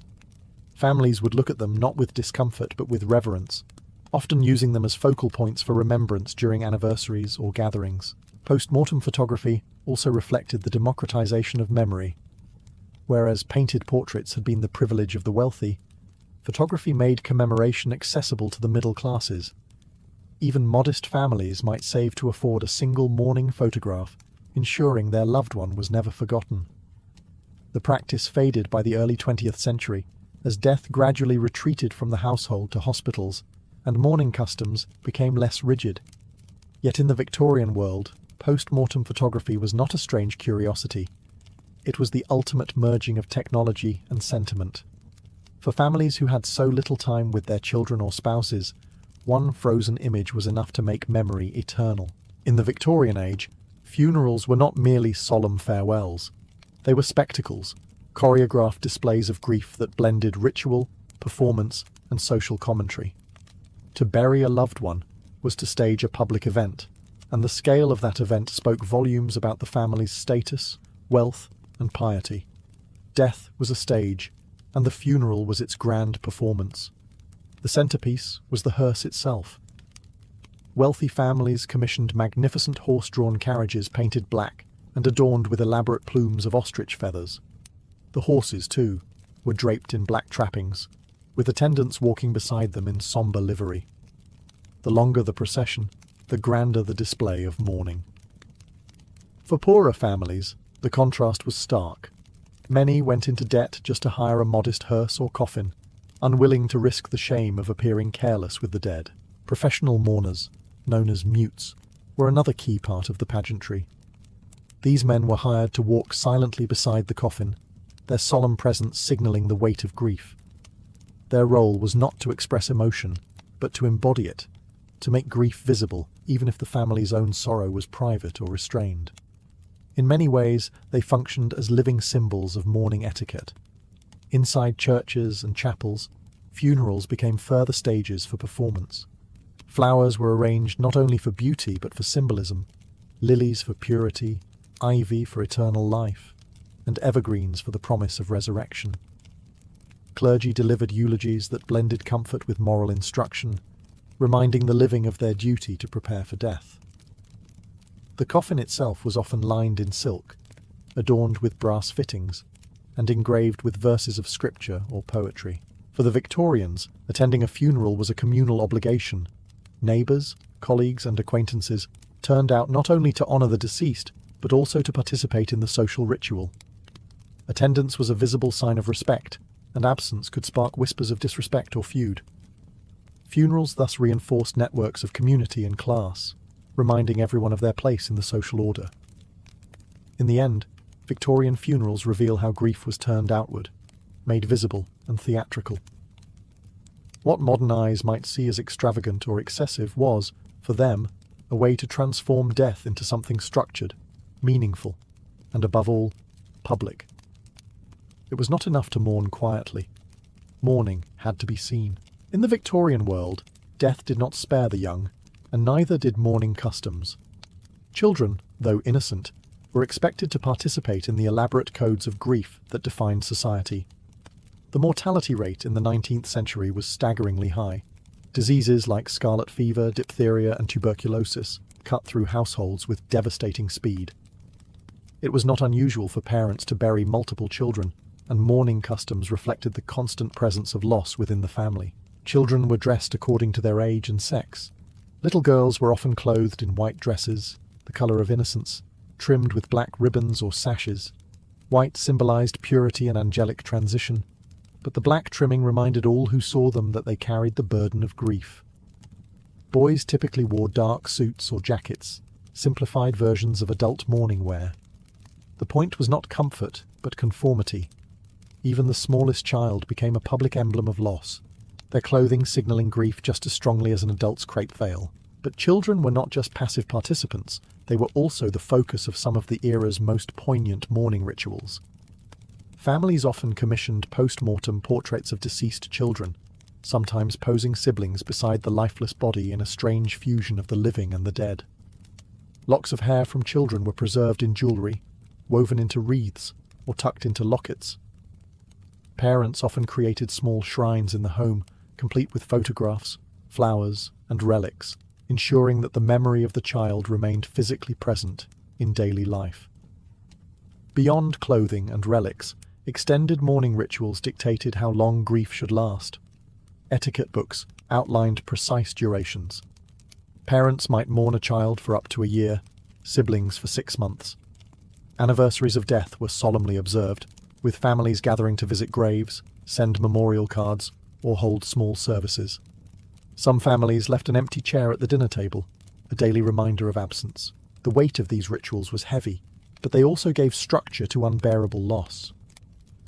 Families would look at them not with discomfort but with reverence, often using them as focal points for remembrance during anniversaries or gatherings. Post-mortem photography also reflected the democratization of memory. Whereas painted portraits had been the privilege of the wealthy, photography made commemoration accessible to the middle classes. Even modest families might save to afford a single mourning photograph, ensuring their loved one was never forgotten. The practice faded by the early 20th century, as death gradually retreated from the household to hospitals, and mourning customs became less rigid. Yet in the Victorian world, post-mortem photography was not a strange curiosity. It was the ultimate merging of technology and sentiment. For families who had so little time with their children or spouses, one frozen image was enough to make memory eternal. In the Victorian age, funerals were not merely solemn farewells. They were spectacles, choreographed displays of grief that blended ritual, performance, and social commentary. To bury a loved one was to stage a public event, and the scale of that event spoke volumes about the family's status, wealth, and piety. Death was a stage, and the funeral was its grand performance. The centerpiece was the hearse itself. Wealthy families commissioned magnificent horse-drawn carriages painted black and adorned with elaborate plumes of ostrich feathers. The horses, too, were draped in black trappings, with attendants walking beside them in sombre livery. The longer the procession, the grander the display of mourning. For poorer families, the contrast was stark. Many went into debt just to hire a modest hearse or coffin. unwilling to risk the shame of appearing careless with the dead. Professional mourners, known as mutes, were another key part of the pageantry. These men were hired to walk silently beside the coffin, their solemn presence signalling the weight of grief. Their role was not to express emotion, but to embody it, to make grief visible, even if the family's own sorrow was private or restrained. In many ways, they functioned as living symbols of mourning etiquette. Inside churches and chapels, funerals became further stages for performance. Flowers were arranged not only for beauty but for symbolism, lilies for purity, ivy for eternal life, and evergreens for the promise of resurrection. Clergy delivered eulogies that blended comfort with moral instruction, reminding the living of their duty to prepare for death. The coffin itself was often lined in silk, adorned with brass fittings, and engraved with verses of scripture or poetry. For the Victorians, attending a funeral was a communal obligation. Neighbours, colleagues and acquaintances turned out not only to honour the deceased, but also to participate in the social ritual. Attendance was a visible sign of respect, and absence could spark whispers of disrespect or feud. Funerals thus reinforced networks of community and class, reminding everyone of their place in the social order. In the end, Victorian funerals reveal how grief was turned outward, made visible and theatrical. What modern eyes might see as extravagant or excessive was, for them, a way to transform death into something structured, meaningful, and above all, public. It was not enough to mourn quietly. Mourning had to be seen. In the Victorian world, death did not spare the young, and neither did mourning customs. Children, though innocent, were expected to participate in the elaborate codes of grief that defined society. The mortality rate in the 19th century was staggeringly high. Diseases like scarlet fever, diphtheria, and tuberculosis cut through households with devastating speed. It was not unusual for parents to bury multiple children, and mourning customs reflected the constant presence of loss within the family. Children were dressed according to their age and sex. Little girls were often clothed in white dresses, the colour of innocence, trimmed with black ribbons or sashes. White symbolized purity and angelic transition, but the black trimming reminded all who saw them that they carried the burden of grief. Boys typically wore dark suits or jackets, simplified versions of adult mourning wear. The point was not comfort, but conformity. Even the smallest child became a public emblem of loss, their clothing signalling grief just as strongly as an adult's crepe veil. But children were not just passive participants, they were also the focus of some of the era's most poignant mourning rituals. Families often commissioned post-mortem portraits of deceased children, sometimes posing siblings beside the lifeless body in a strange fusion of the living and the dead. Locks of hair from children were preserved in jewellery, woven into wreaths, or tucked into lockets. Parents often created small shrines in the home, complete with photographs, flowers, and relics, ensuring that the memory of the child remained physically present in daily life. Beyond clothing and relics, extended mourning rituals dictated how long grief should last. Etiquette books outlined precise durations. Parents might mourn a child for up to a year, siblings for 6 months. Anniversaries of death were solemnly observed, with families gathering to visit graves, send memorial cards, or hold small services. Some families left an empty chair at the dinner table, a daily reminder of absence. The weight of these rituals was heavy, but they also gave structure to unbearable loss.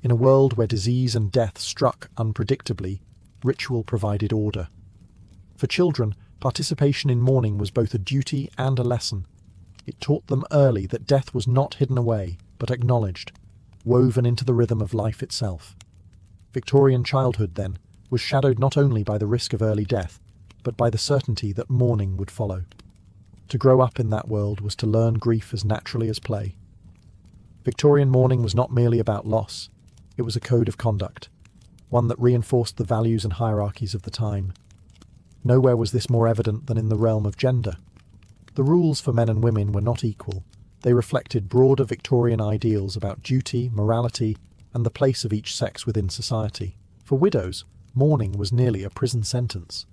In a world where disease and death struck unpredictably, ritual provided order. For children, participation in mourning was both a duty and a lesson. It taught them early that death was not hidden away, but acknowledged, woven into the rhythm of life itself. Victorian childhood, then, was shadowed not only by the risk of early death, but by the certainty that mourning would follow. To grow up in that world was to learn grief as naturally as play. Victorian mourning was not merely about loss, it was a code of conduct, one that reinforced the values and hierarchies of the time. Nowhere was this more evident than in the realm of gender. The rules for men and women were not equal. They reflected broader Victorian ideals about duty, morality, and the place of each sex within society. For widows, mourning was nearly a prison sentence.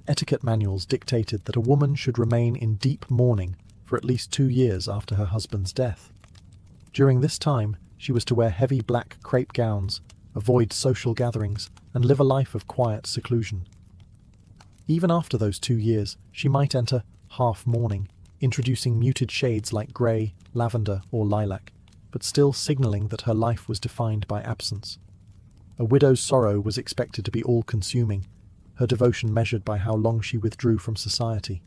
Etiquette manuals dictated that a woman should remain in deep mourning for at least 2 years after her husband's death. During this time, she was to wear heavy black crepe gowns, avoid social gatherings, and live a life of quiet seclusion. Even after those 2 years, she might enter half-mourning, introducing muted shades like grey, lavender, or lilac, but still signalling that her life was defined by absence. A widow's sorrow was expected to be all-consuming, her devotion measured by how long she withdrew from society.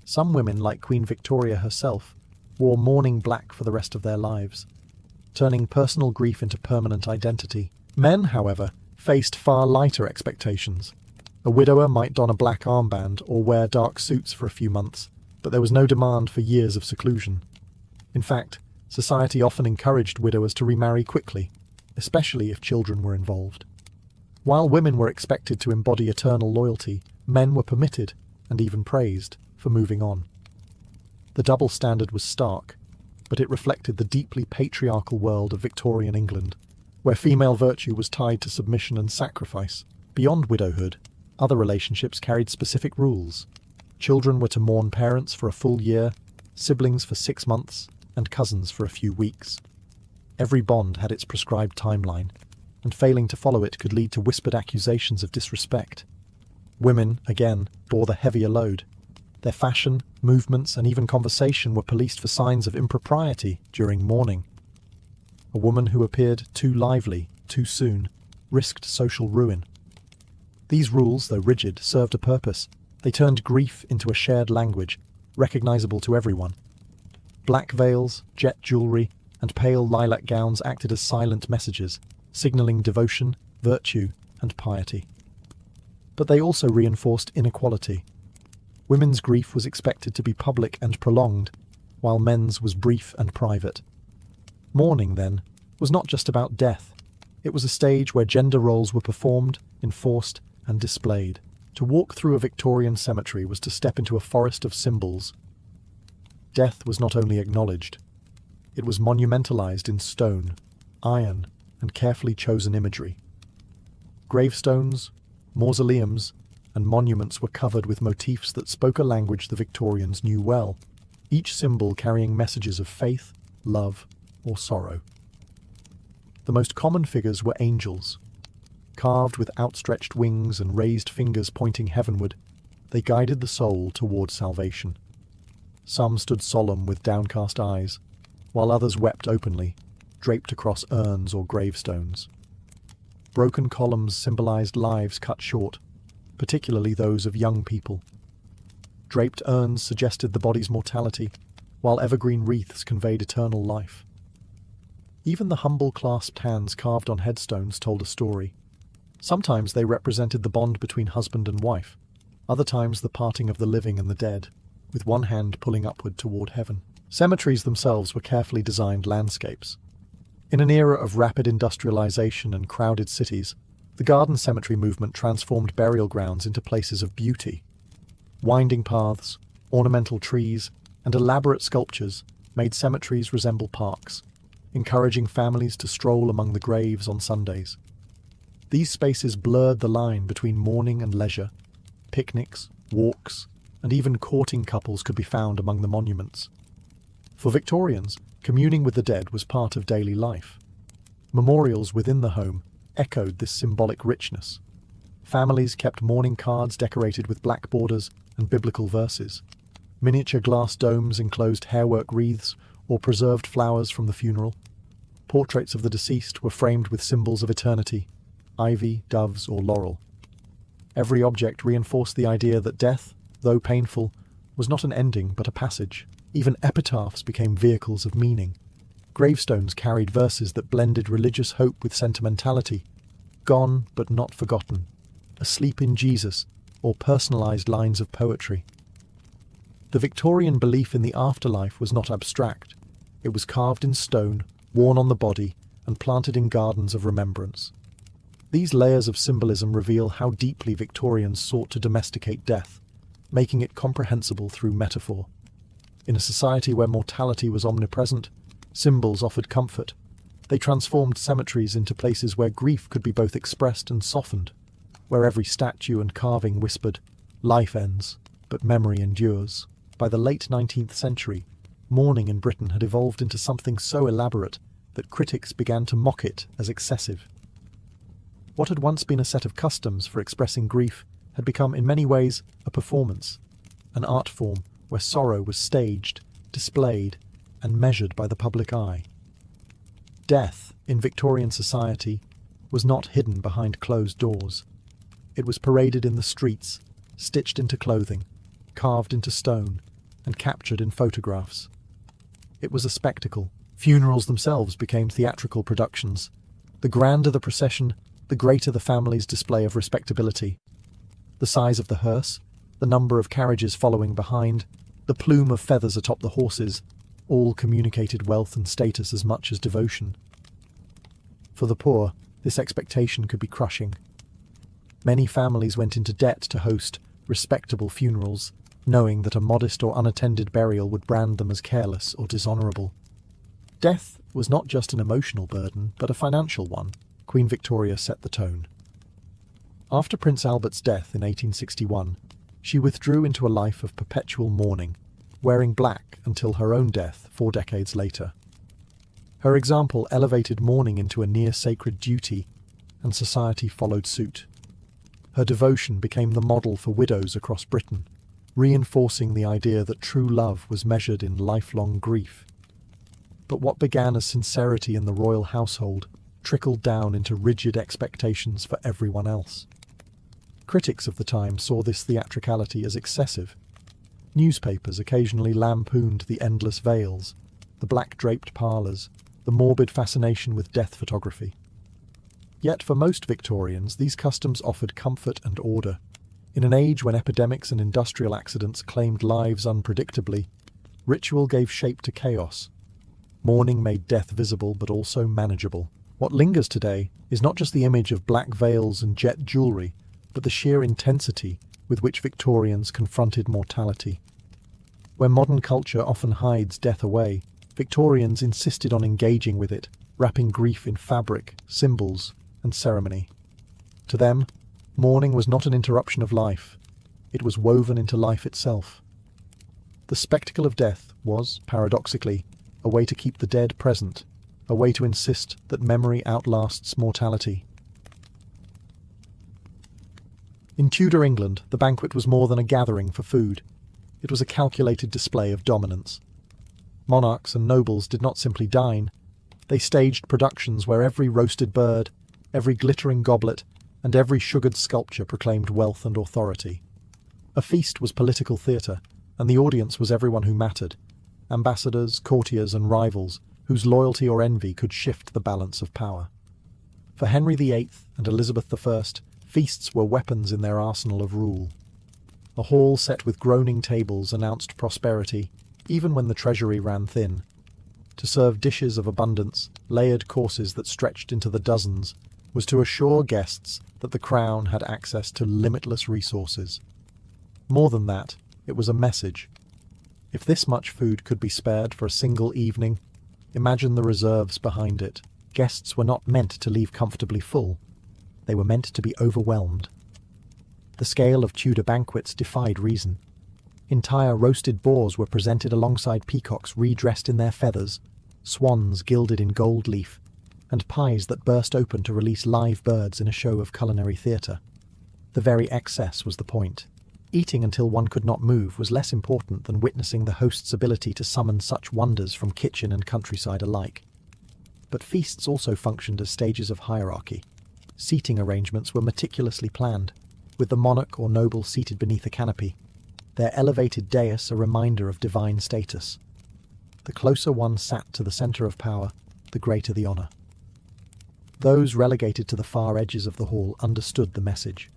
Some women, like Queen Victoria herself, wore mourning black for the rest of their lives, turning personal grief into permanent identity. Men, however, faced far lighter expectations. A widower might don a black armband or wear dark suits for a few months, but there was no demand for years of seclusion. In fact, society often encouraged widowers to remarry quickly, especially if children were involved. While women were expected to embody eternal loyalty, men were permitted, and even praised, for moving on. The double standard was stark, but it reflected the deeply patriarchal world of Victorian England, where female virtue was tied to submission and sacrifice. Beyond widowhood, other relationships carried specific rules. Children were to mourn parents for a full year, siblings for 6 months, and cousins for a few weeks. Every bond had its prescribed timeline, and failing to follow it could lead to whispered accusations of disrespect. Women, again, bore the heavier load. Their fashion, movements, and even conversation were policed for signs of impropriety during mourning. A woman who appeared too lively, too soon, risked social ruin. These rules, though rigid, served a purpose. They turned grief into a shared language, recognizable to everyone. Black veils, jet jewelry, and pale lilac gowns acted as silent messages, signaling devotion, virtue, and piety. But they also reinforced inequality. Women's grief was expected to be public and prolonged, while men's was brief and private. Mourning, then, was not just about death. It was a stage where gender roles were performed, enforced, and displayed. To walk through a Victorian cemetery was to step into a forest of symbols. Death was not only acknowledged, it was monumentalized in stone, iron, and carefully chosen imagery. Gravestones, mausoleums, and monuments were covered with motifs that spoke a language the Victorians knew well, each symbol carrying messages of faith, love, or sorrow. The most common figures were angels. Carved with outstretched wings and raised fingers pointing heavenward, they guided the soul toward salvation. Some stood solemn with downcast eyes, while others wept openly, draped across urns or gravestones. Broken columns symbolized lives cut short, particularly those of young people. Draped urns suggested the body's mortality, while evergreen wreaths conveyed eternal life. Even the humble clasped hands carved on headstones told a story. Sometimes they represented the bond between husband and wife, other times the parting of the living and the dead, with one hand pulling upward toward heaven. Cemeteries themselves were carefully designed landscapes. In an era of rapid industrialization and crowded cities, the garden cemetery movement transformed burial grounds into places of beauty. Winding paths, ornamental trees, and elaborate sculptures made cemeteries resemble parks, encouraging families to stroll among the graves on Sundays. These spaces blurred the line between mourning and leisure. Picnics, walks, and even courting couples could be found among the monuments. For Victorians, communing with the dead was part of daily life. Memorials within the home echoed this symbolic richness. Families kept mourning cards decorated with black borders and biblical verses. Miniature glass domes enclosed hairwork wreaths or preserved flowers from the funeral. Portraits of the deceased were framed with symbols of eternity, ivy, doves, or laurel. Every object reinforced the idea that death, though painful, was not an ending but a passage. Even epitaphs became vehicles of meaning. Gravestones carried verses that blended religious hope with sentimentality. Gone but not forgotten, asleep in Jesus, or personalized lines of poetry. The Victorian belief in the afterlife was not abstract. It was carved in stone, worn on the body, and planted in gardens of remembrance. These layers of symbolism reveal how deeply Victorians sought to domesticate death, making it comprehensible through metaphor. In a society where mortality was omnipresent, symbols offered comfort. They transformed cemeteries into places where grief could be both expressed and softened, where every statue and carving whispered, "Life ends, but memory endures." By the late 19th century, mourning in Britain had evolved into something so elaborate that critics began to mock it as excessive. What had once been a set of customs for expressing grief had become, in many ways, a performance, an art form where sorrow was staged, displayed, and measured by the public eye. Death, in Victorian society, was not hidden behind closed doors. It was paraded in the streets, stitched into clothing, carved into stone, and captured in photographs. It was a spectacle. Funerals themselves became theatrical productions. The grander the procession, the greater the family's display of respectability. The size of the hearse, the number of carriages following behind, the plume of feathers atop the horses, all communicated wealth and status as much as devotion. For the poor, this expectation could be crushing. Many families went into debt to host respectable funerals, knowing that a modest or unattended burial would brand them as careless or dishonourable. Death was not just an emotional burden, but a financial one. Queen Victoria set the tone. After Prince Albert's death in 1861, she withdrew into a life of perpetual mourning, wearing black until her own death 4 decades later. Her example elevated mourning into a near-sacred duty, and society followed suit. Her devotion became the model for widows across Britain, reinforcing the idea that true love was measured in lifelong grief. But what began as sincerity in the royal household trickled down into rigid expectations for everyone else. Critics of the time saw this theatricality as excessive. Newspapers occasionally lampooned the endless veils, the black-draped parlours, the morbid fascination with death photography. Yet for most Victorians, these customs offered comfort and order. In an age when epidemics and industrial accidents claimed lives unpredictably, ritual gave shape to chaos. Mourning made death visible but also manageable. What lingers today is not just the image of black veils and jet jewellery, but the sheer intensity with which Victorians confronted mortality. Where modern culture often hides death away, Victorians insisted on engaging with it, wrapping grief in fabric, symbols, and ceremony. To them, mourning was not an interruption of life. It was woven into life itself. The spectacle of death was, paradoxically, a way to keep the dead present, a way to insist that memory outlasts mortality. In Tudor England, the banquet was more than a gathering for food. It was a calculated display of dominance. Monarchs and nobles did not simply dine. They staged productions where every roasted bird, every glittering goblet, and every sugared sculpture proclaimed wealth and authority. A feast was political theatre, and the audience was everyone who mattered. Ambassadors, courtiers, and rivals, whose loyalty or envy could shift the balance of power. For Henry VIII and Elizabeth I, feasts were weapons in their arsenal of rule. A hall set with groaning tables announced prosperity, even when the treasury ran thin. To serve dishes of abundance, layered courses that stretched into the dozens, was to assure guests that the crown had access to limitless resources. More than that, it was a message. If this much food could be spared for a single evening, imagine the reserves behind it. Guests were not meant to leave comfortably full. They were meant to be overwhelmed. The scale of Tudor banquets defied reason. Entire roasted boars were presented alongside peacocks redressed in their feathers, swans gilded in gold leaf, and pies that burst open to release live birds in a show of culinary theatre. The very excess was the point. Eating until one could not move was less important than witnessing the host's ability to summon such wonders from kitchen and countryside alike. But feasts also functioned as stages of hierarchy. Seating arrangements were meticulously planned, with the monarch or noble seated beneath a canopy, their elevated dais a reminder of divine status. The closer one sat to the centre of power, the greater the honour. Those relegated to the far edges of the hall understood the message.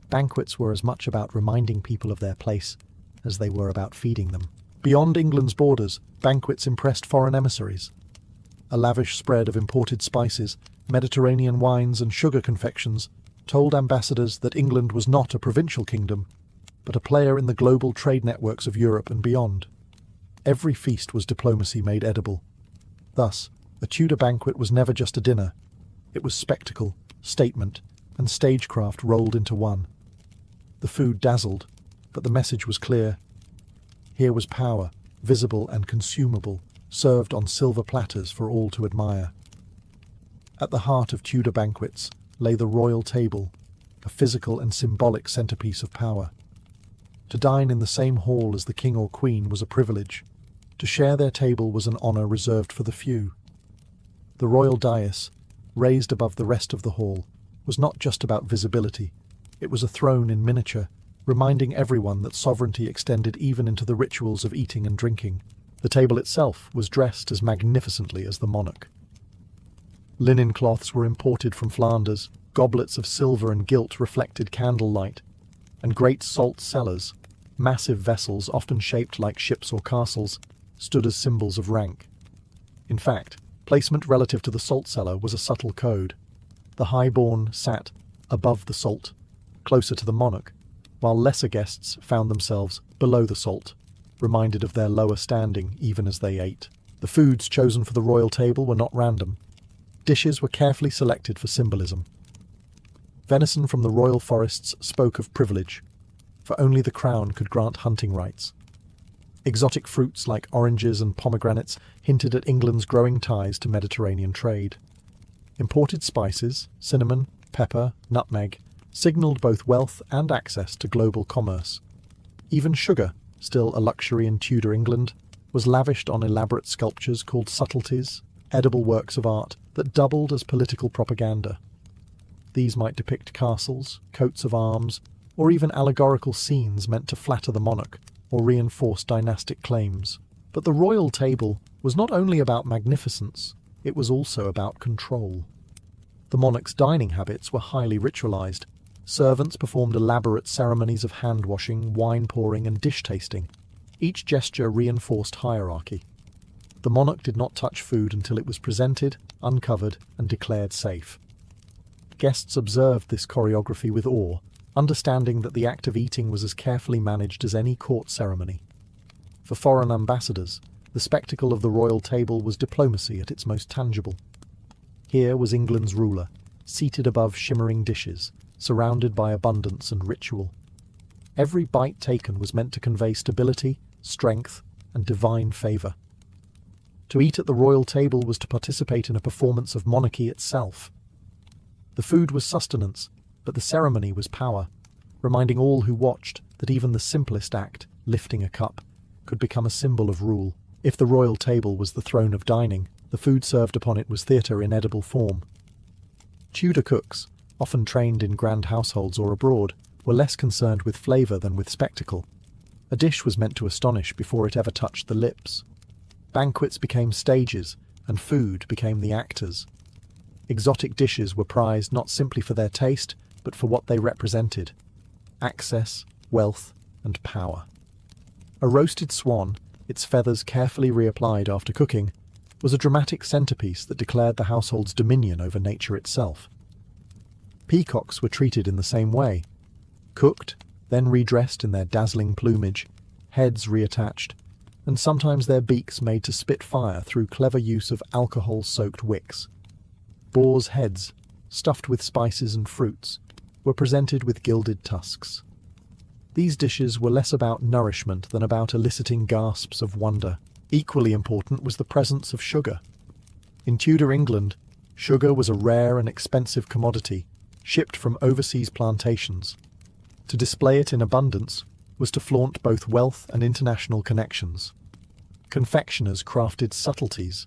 Banquets were as much about reminding people of their place as they were about feeding them. Beyond England's borders, banquets impressed foreign emissaries. A lavish spread of imported spices, Mediterranean wines and sugar confections told ambassadors that England was not a provincial kingdom, but a player in the global trade networks of Europe and beyond. Every feast was diplomacy made edible. Thus, a Tudor banquet was never just a dinner. It was spectacle, statement, and stagecraft rolled into one. The food dazzled, but the message was clear. Here was power, visible and consumable, served on silver platters for all to admire. At the heart of Tudor banquets lay the royal table, a physical and symbolic centerpiece of power. To dine in the same hall as the king or queen was a privilege. To share their table was an honor reserved for the few. The royal dais, raised above the rest of the hall, was not just about visibility. It was a throne in miniature, reminding everyone that sovereignty extended even into the rituals of eating and drinking. The table itself was dressed as magnificently as the monarch. Linen cloths were imported from Flanders, goblets of silver and gilt reflected candlelight, and great salt cellars, massive vessels often shaped like ships or castles, stood as symbols of rank. In fact, placement relative to the salt cellar was a subtle code. The highborn sat above the salt, closer to the monarch, while lesser guests found themselves below the salt, reminded of their lower standing even as they ate. The foods chosen for the royal table were not random. Dishes were carefully selected for symbolism. Venison from the royal forests spoke of privilege, for only the crown could grant hunting rights. Exotic fruits like oranges and pomegranates hinted at England's growing ties to Mediterranean trade. Imported spices, cinnamon, pepper, nutmeg, signalled both wealth and access to global commerce. Even sugar, still a luxury in Tudor England, was lavished on elaborate sculptures called subtleties, edible works of art that doubled as political propaganda. These might depict castles, coats of arms, or even allegorical scenes meant to flatter the monarch or reinforce dynastic claims. But the royal table was not only about magnificence, it was also about control. The monarch's dining habits were highly ritualized. Servants performed elaborate ceremonies of hand-washing, wine-pouring, and dish-tasting. Each gesture reinforced hierarchy. The monarch did not touch food until it was presented, uncovered, and declared safe. Guests observed this choreography with awe, understanding that the act of eating was as carefully managed as any court ceremony. For foreign ambassadors, the spectacle of the royal table was diplomacy at its most tangible. Here was England's ruler, seated above shimmering dishes, surrounded by abundance and ritual. Every bite taken was meant to convey stability, strength, and divine favour. To eat at the royal table was to participate in a performance of monarchy itself. The food was sustenance, but the ceremony was power, reminding all who watched that even the simplest act, lifting a cup, could become a symbol of rule. If the royal table was the throne of dining, the food served upon it was theatre in edible form. Tudor cooks, often trained in grand households or abroad, were less concerned with flavour than with spectacle. A dish was meant to astonish before it ever touched the lips. Banquets became stages, and food became the actors. Exotic dishes were prized not simply for their taste, but for what they represented: access, wealth, and power. A roasted swan, its feathers carefully reapplied after cooking, was a dramatic centerpiece that declared the household's dominion over nature itself. Peacocks were treated in the same way. Cooked, then redressed in their dazzling plumage, heads reattached, and sometimes their beaks made to spit fire through clever use of alcohol-soaked wicks. Boars' heads, stuffed with spices and fruits, were presented with gilded tusks. These dishes were less about nourishment than about eliciting gasps of wonder. Equally important was the presence of sugar. In Tudor England, sugar was a rare and expensive commodity, shipped from overseas plantations. To display it in abundance was to flaunt both wealth and international connections. Confectioners crafted subtleties,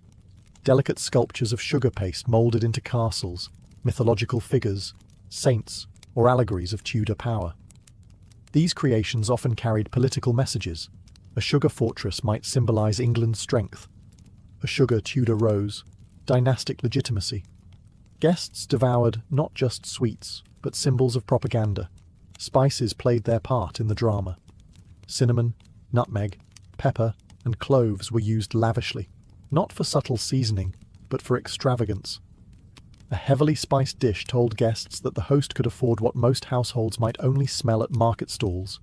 delicate sculptures of sugar paste moulded into castles, mythological figures, saints, or allegories of Tudor power. These creations often carried political messages. A sugar fortress might symbolize England's strength. A sugar Tudor rose, dynastic legitimacy. Guests devoured not just sweets, but symbols of propaganda. Spices played their part in the drama. Cinnamon, nutmeg, pepper, and cloves were used lavishly, not for subtle seasoning, but for extravagance. A heavily spiced dish told guests that the host could afford what most households might only smell at market stalls.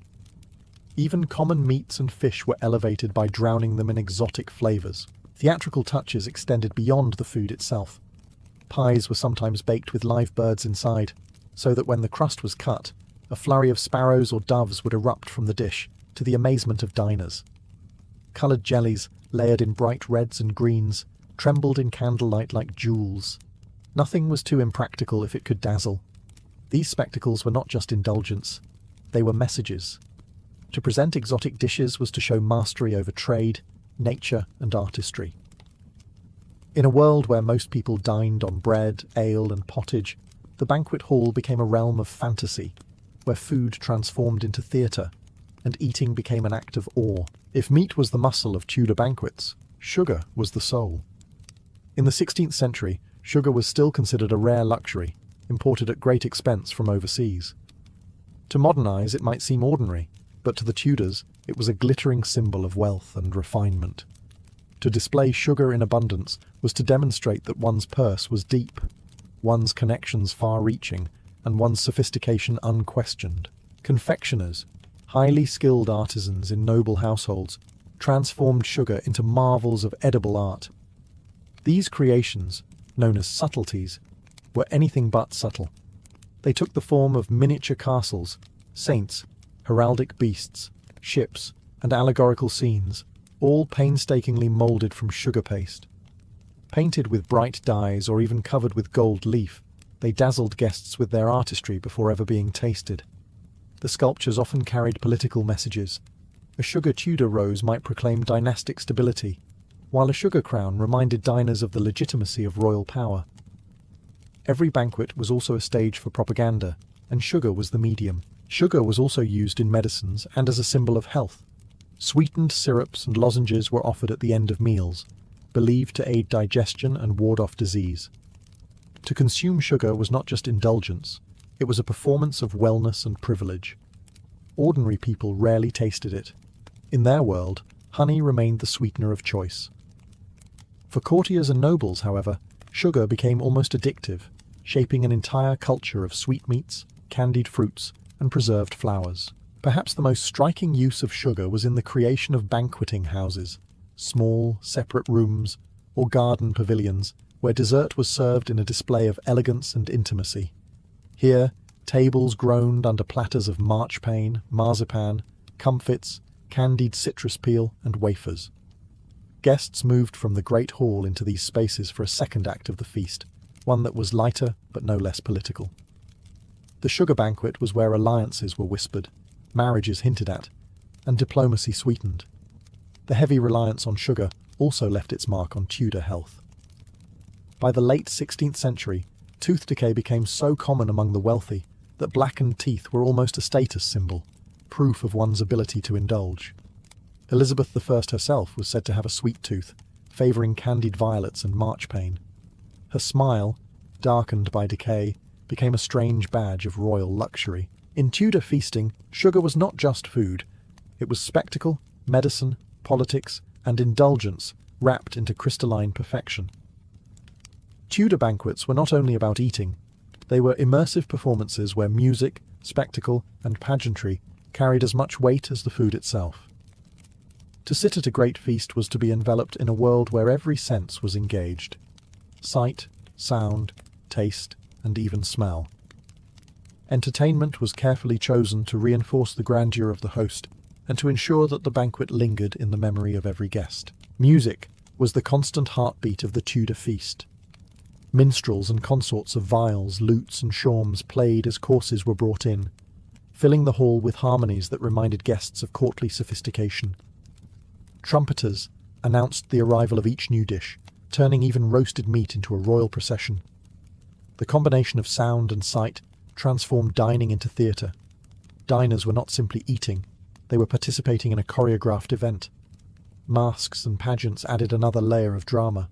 Even common meats and fish were elevated by drowning them in exotic flavors. Theatrical touches extended beyond the food itself. Pies were sometimes baked with live birds inside, so that when the crust was cut, a flurry of sparrows or doves would erupt from the dish, to the amazement of diners. Coloured jellies, layered in bright reds and greens, trembled in candlelight like jewels. Nothing was too impractical if it could dazzle. These spectacles were not just indulgence, they were messages. To present exotic dishes was to show mastery over trade, nature, and artistry. In a world where most people dined on bread, ale, and pottage, the banquet hall became a realm of fantasy, where food transformed into theatre, and eating became an act of awe. If meat was the muscle of Tudor banquets, sugar was the soul. In the 16th century, sugar was still considered a rare luxury, imported at great expense from overseas. To modern eyes, it might seem ordinary, but to the Tudors, it was a glittering symbol of wealth and refinement. To display sugar in abundance was to demonstrate that one's purse was deep, one's connections far-reaching, and one's sophistication unquestioned. Confectioners, highly skilled artisans in noble households, transformed sugar into marvels of edible art. These creations, known as subtleties, were anything but subtle. They took the form of miniature castles, saints, heraldic beasts, ships, and allegorical scenes, all painstakingly moulded from sugar paste. Painted with bright dyes or even covered with gold leaf, they dazzled guests with their artistry before ever being tasted. The sculptures often carried political messages. A sugar Tudor rose might proclaim dynastic stability, while a sugar crown reminded diners of the legitimacy of royal power. Every banquet was also a stage for propaganda, and sugar was the medium. Sugar was also used in medicines and as a symbol of health. Sweetened syrups and lozenges were offered at the end of meals, believed to aid digestion and ward off disease. To consume sugar was not just indulgence, it was a performance of wellness and privilege. Ordinary people rarely tasted it. In their world, honey remained the sweetener of choice. For courtiers and nobles, however, sugar became almost addictive, shaping an entire culture of sweetmeats, candied fruits, and preserved flowers. Perhaps the most striking use of sugar was in the creation of banqueting houses, small, separate rooms, or garden pavilions, where dessert was served in a display of elegance and intimacy. Here, tables groaned under platters of marchpane, marzipan, comfits, candied citrus peel, and wafers. Guests moved from the great hall into these spaces for a second act of the feast, one that was lighter but no less political. The sugar banquet was where alliances were whispered, marriages hinted at, and diplomacy sweetened. The heavy reliance on sugar also left its mark on Tudor health. By the late 16th century, tooth decay became so common among the wealthy that blackened teeth were almost a status symbol, proof of one's ability to indulge. Elizabeth I herself was said to have a sweet tooth, favouring candied violets and marchpane. Her smile, darkened by decay, became a strange badge of royal luxury. In Tudor feasting, sugar was not just food. It was spectacle, medicine, politics, and indulgence wrapped into crystalline perfection. Tudor banquets were not only about eating, they were immersive performances where music, spectacle, and pageantry carried as much weight as the food itself. To sit at a great feast was to be enveloped in a world where every sense was engaged. Sight, sound, taste, and even smell. Entertainment was carefully chosen to reinforce the grandeur of the host and to ensure that the banquet lingered in the memory of every guest. Music was the constant heartbeat of the Tudor feast. Minstrels and consorts of viols, lutes, and shawms played as courses were brought in, filling the hall with harmonies that reminded guests of courtly sophistication. Trumpeters announced the arrival of each new dish, turning even roasted meat into a royal procession. The combination of sound and sight transformed dining into theatre. Diners were not simply eating, they were participating in a choreographed event. Masks and pageants added another layer of drama.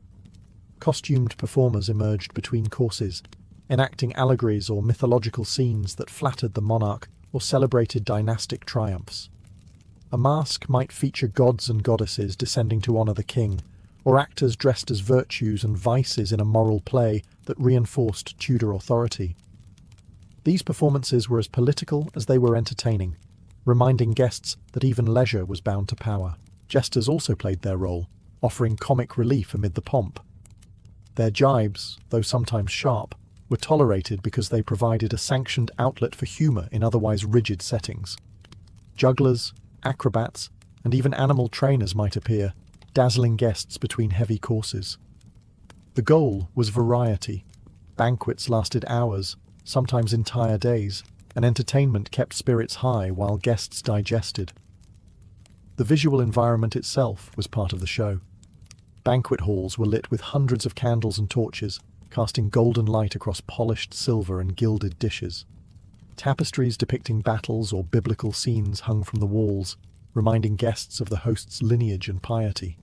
Costumed performers emerged between courses, enacting allegories or mythological scenes that flattered the monarch or celebrated dynastic triumphs. A masque might feature gods and goddesses descending to honour the king, or actors dressed as virtues and vices in a moral play that reinforced Tudor authority. These performances were as political as they were entertaining, reminding guests that even leisure was bound to power. Jesters also played their role, offering comic relief amid the pomp. Their jibes, though sometimes sharp, were tolerated because they provided a sanctioned outlet for humour in otherwise rigid settings. Jugglers, acrobats, and even animal trainers might appear, dazzling guests between heavy courses. The goal was variety, Banquets lasted hours, sometimes entire days, and entertainment kept spirits high while guests digested. The visual environment itself was part of the show. Banquet halls were lit with hundreds of candles and torches, casting golden light across polished silver and gilded dishes. Tapestries depicting battles or biblical scenes hung from the walls, reminding guests of the host's lineage and piety.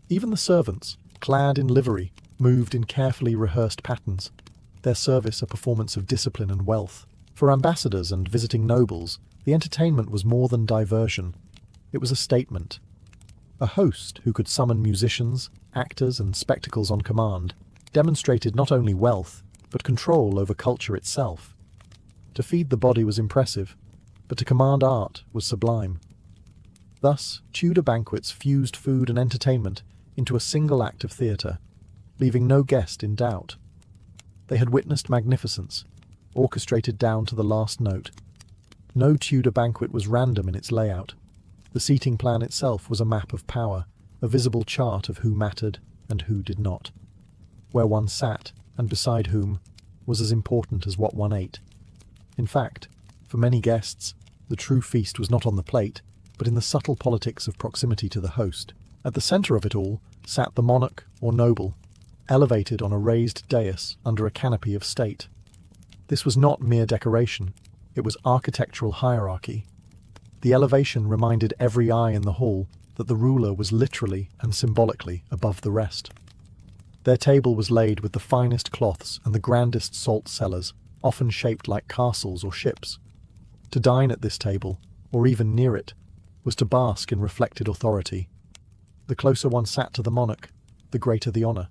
Even the servants, clad in livery, moved in carefully rehearsed patterns, their service a performance of discipline and wealth. For ambassadors and visiting nobles, the entertainment was more than diversion. It was a statement. A host who could summon musicians, actors, and spectacles on command demonstrated not only wealth, but control over culture itself. To feed the body was impressive, but to command art was sublime. Thus, Tudor banquets fused food and entertainment into a single act of theatre, leaving no guest in doubt. They had witnessed magnificence, orchestrated down to the last note. No Tudor banquet was random in its layout. The seating plan itself was a map of power, a visible chart of who mattered and who did not. Where one sat, and beside whom, was as important as what one ate. In fact, for many guests, the true feast was not on the plate, but in the subtle politics of proximity to the host. At the centre of it all sat the monarch or noble, elevated on a raised dais under a canopy of state. This was not mere decoration, it was architectural hierarchy. The elevation reminded every eye in the hall that the ruler was literally and symbolically above the rest. Their table was laid with the finest cloths and the grandest salt cellars, often shaped like castles or ships. To dine at this table, or even near it, was to bask in reflected authority. The closer one sat to the monarch, the greater the honour.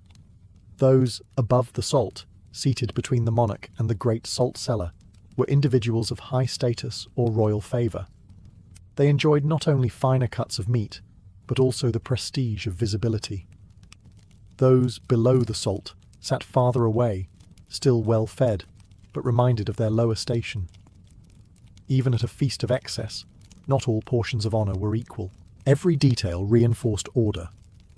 Those above the salt, seated between the monarch and the great salt cellar, were individuals of high status or royal favour. They enjoyed not only finer cuts of meat, but also the prestige of visibility. Those below the salt sat farther away, still well fed, but reminded of their lower station. Even at a feast of excess, not all portions of honour were equal. Every detail reinforced order.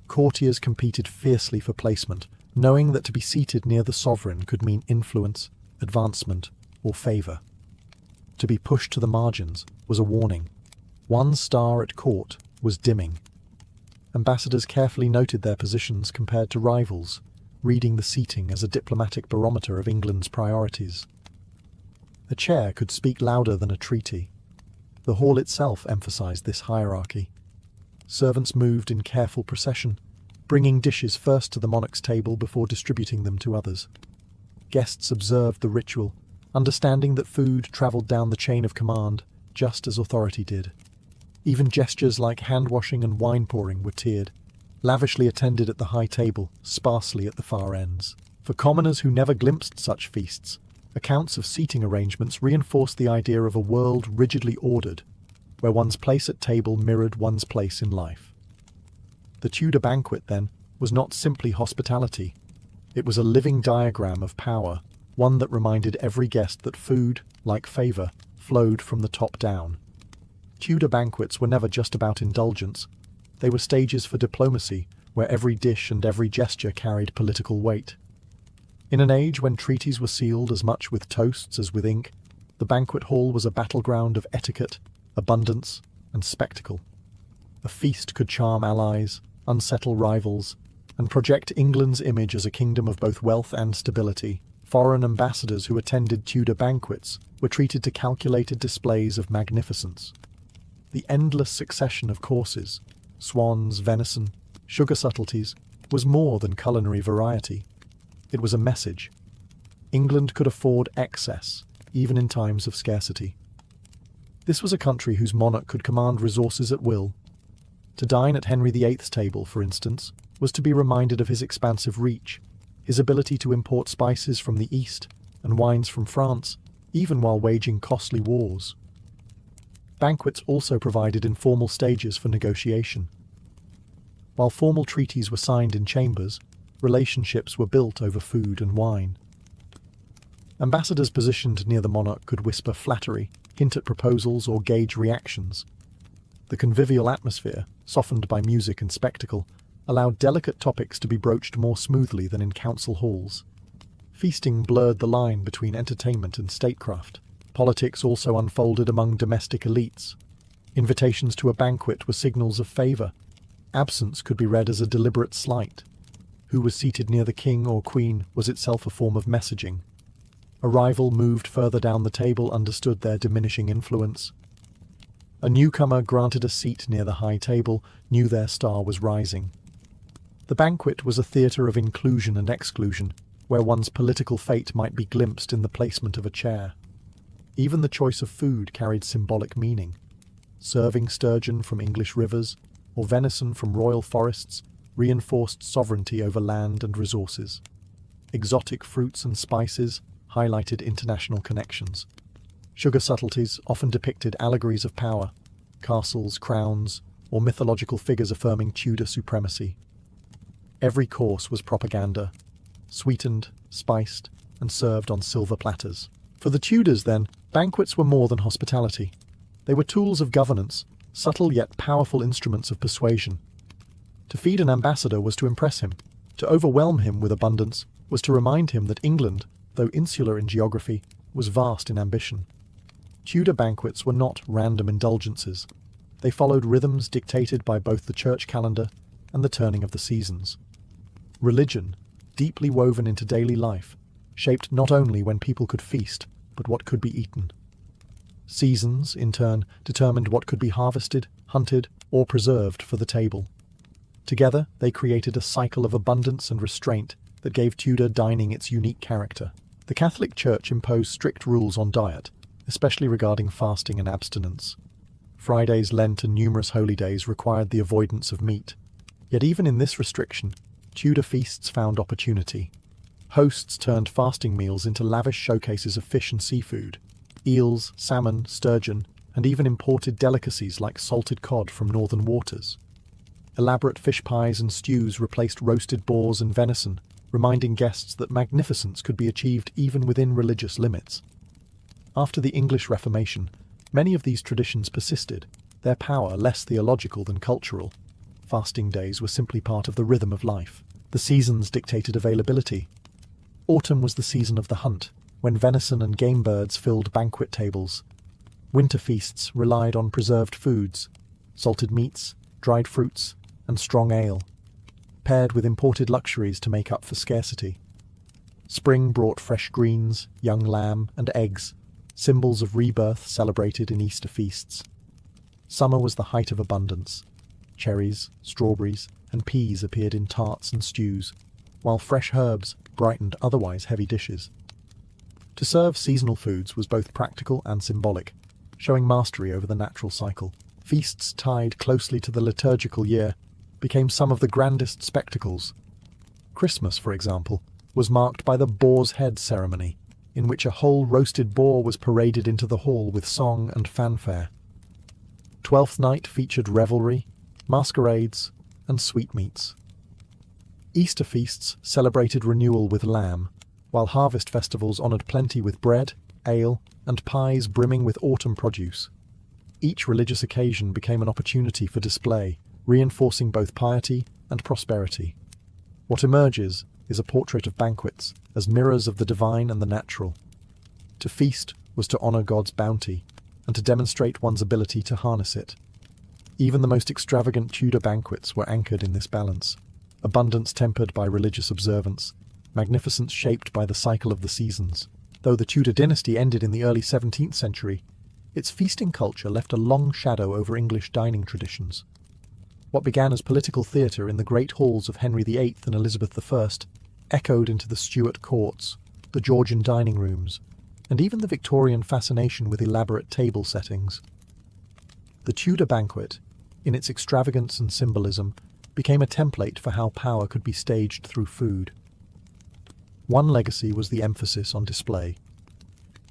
Courtiers competed fiercely for placement, knowing that to be seated near the sovereign could mean influence, advancement, or favour. To be pushed to the margins was a warning. One star at court was dimming. Ambassadors carefully noted their positions compared to rivals, reading the seating as a diplomatic barometer of England's priorities. A chair could speak louder than a treaty. The hall itself emphasized this hierarchy. Servants moved in careful procession, bringing dishes first to the monarch's table before distributing them to others. Guests observed the ritual, understanding that food travelled down the chain of command, just as authority did. Even gestures like hand-washing and wine-pouring were tiered, lavishly attended at the high table, sparsely at the far ends. For commoners who never glimpsed such feasts, accounts of seating arrangements reinforced the idea of a world rigidly ordered, where one's place at table mirrored one's place in life. The Tudor banquet, then, was not simply hospitality. It was a living diagram of power, one that reminded every guest that food, like favour, flowed from the top down. Tudor banquets were never just about indulgence. They were stages for diplomacy, where every dish and every gesture carried political weight. In an age when treaties were sealed as much with toasts as with ink, the banquet hall was a battleground of etiquette, abundance, and spectacle. A feast could charm allies, unsettle rivals, and project England's image as a kingdom of both wealth and stability. Foreign ambassadors who attended Tudor banquets were treated to calculated displays of magnificence. The endless succession of courses, swans, venison, sugar subtleties, was more than culinary variety. It was a message. England could afford excess, even in times of scarcity. This was a country whose monarch could command resources at will. To dine at Henry VIII's table, for instance, was to be reminded of his expansive reach, his ability to import spices from the East and wines from France, even while waging costly wars. Banquets also provided informal stages for negotiation. While formal treaties were signed in chambers, relationships were built over food and wine. Ambassadors positioned near the monarch could whisper flattery, hint at proposals, or gauge reactions. The convivial atmosphere, softened by music and spectacle, allowed delicate topics to be broached more smoothly than in council halls. Feasting blurred the line between entertainment and statecraft. Politics also unfolded among domestic elites. Invitations to a banquet were signals of favour. Absence could be read as a deliberate slight. Who was seated near the king or queen was itself a form of messaging. A rival moved further down the table understood their diminishing influence. A newcomer granted a seat near the high table knew their star was rising. The banquet was a theatre of inclusion and exclusion, where one's political fate might be glimpsed in the placement of a chair. Even the choice of food carried symbolic meaning. Serving sturgeon from English rivers or venison from royal forests reinforced sovereignty over land and resources. Exotic fruits and spices highlighted international connections. Sugar subtleties often depicted allegories of power, castles, crowns, or mythological figures affirming Tudor supremacy. Every course was propaganda, sweetened, spiced, and served on silver platters. For the Tudors, then, banquets were more than hospitality. They were tools of governance, subtle yet powerful instruments of persuasion. To feed an ambassador was to impress him. To overwhelm him with abundance was to remind him that England, though insular in geography, was vast in ambition. Tudor banquets were not random indulgences. They followed rhythms dictated by both the church calendar and the turning of the seasons. Religion, deeply woven into daily life, shaped not only when people could feast, but what could be eaten. Seasons, in turn, determined what could be harvested, hunted, or preserved for the table. Together, they created a cycle of abundance and restraint that gave Tudor dining its unique character. The Catholic Church imposed strict rules on diet, especially regarding fasting and abstinence. Fridays, Lent, and numerous holy days required the avoidance of meat. Yet even in this restriction, Tudor feasts found opportunity. Hosts turned fasting meals into lavish showcases of fish and seafood, eels, salmon, sturgeon, and even imported delicacies like salted cod from northern waters. Elaborate fish pies and stews replaced roasted boars and venison, reminding guests that magnificence could be achieved even within religious limits. After the English Reformation, many of these traditions persisted, their power less theological than cultural. Fasting days were simply part of the rhythm of life. The seasons dictated availability. Autumn was the season of the hunt, when venison and game birds filled banquet tables. Winter feasts relied on preserved foods, salted meats, dried fruits, and strong ale, paired with imported luxuries to make up for scarcity. Spring brought fresh greens, young lamb, and eggs, symbols of rebirth celebrated in Easter feasts. Summer was the height of abundance. Cherries, strawberries, and peas appeared in tarts and stews, while fresh herbs brightened otherwise heavy dishes. To serve seasonal foods was both practical and symbolic, showing mastery over the natural cycle. Feasts tied closely to the liturgical year became some of the grandest spectacles. Christmas, for example, was marked by the boar's head ceremony, in which a whole roasted boar was paraded into the hall with song and fanfare. Twelfth Night featured revelry, masquerades, and sweetmeats. Easter feasts celebrated renewal with lamb, while harvest festivals honoured plenty with bread, ale, and pies brimming with autumn produce. Each religious occasion became an opportunity for display, reinforcing both piety and prosperity. What emerges is a portrait of banquets as mirrors of the divine and the natural. To feast was to honour God's bounty, and to demonstrate one's ability to harness it. Even the most extravagant Tudor banquets were anchored in this balance, abundance tempered by religious observance, magnificence shaped by the cycle of the seasons. Though the Tudor dynasty ended in the early 17th century, its feasting culture left a long shadow over English dining traditions. What began as political theatre in the great halls of Henry VIII and Elizabeth I echoed into the Stuart courts, the Georgian dining rooms, and even the Victorian fascination with elaborate table settings. The Tudor banquet, in its extravagance and symbolism, became a template for how power could be staged through food. One legacy was the emphasis on display.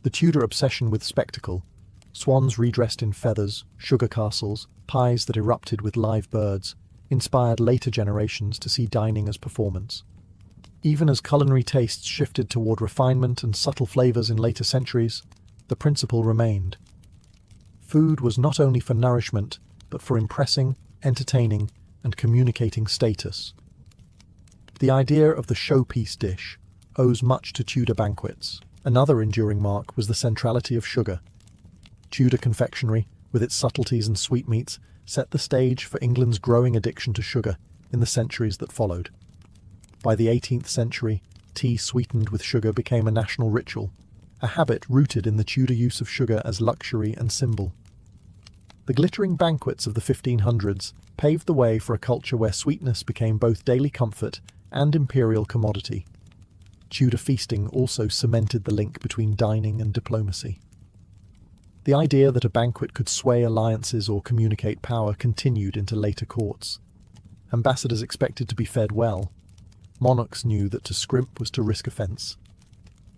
The Tudor obsession with spectacle, swans redressed in feathers, sugar castles, pies that erupted with live birds, inspired later generations to see dining as performance. Even as culinary tastes shifted toward refinement and subtle flavors in later centuries, the principle remained. Food was not only for nourishment, but for impressing, entertaining, and communicating status. The idea of the showpiece dish, owes much to Tudor banquets. Another enduring mark was the centrality of sugar. Tudor confectionery, with its subtleties and sweetmeats, set the stage for England's growing addiction to sugar in the centuries that followed. By the 18th century, tea sweetened with sugar became a national ritual, a habit rooted in the Tudor use of sugar as luxury and symbol. The glittering banquets of the 1500s paved the way for a culture where sweetness became both daily comfort and imperial commodity. Tudor feasting also cemented the link between dining and diplomacy. The idea that a banquet could sway alliances or communicate power continued into later courts. Ambassadors expected to be fed well. Monarchs knew that to scrimp was to risk offence.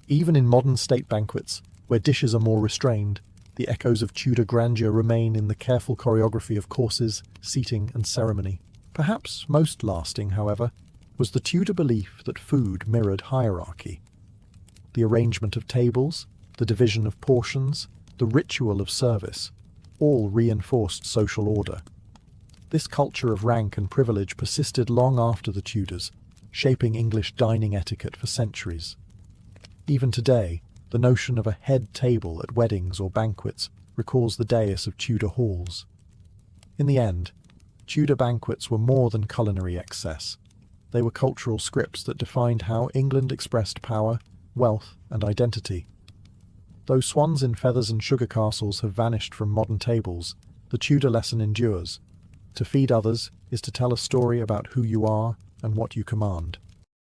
Even in modern state banquets, where dishes are more restrained, the echoes of Tudor grandeur remain in the careful choreography of courses, seating, and ceremony. Perhaps most lasting, however, was the Tudor belief that food mirrored hierarchy. The arrangement of tables, the division of portions, the ritual of service, all reinforced social order. This culture of rank and privilege persisted long after the Tudors, shaping English dining etiquette for centuries. Even today, the notion of a head table at weddings or banquets recalls the dais of Tudor halls. In the end, Tudor banquets were more than culinary excess. They were cultural scripts that defined how England expressed power, wealth, and identity. Though swans in feathers and sugar castles have vanished from modern tables, the Tudor lesson endures. To feed others is to tell a story about who you are and what you command.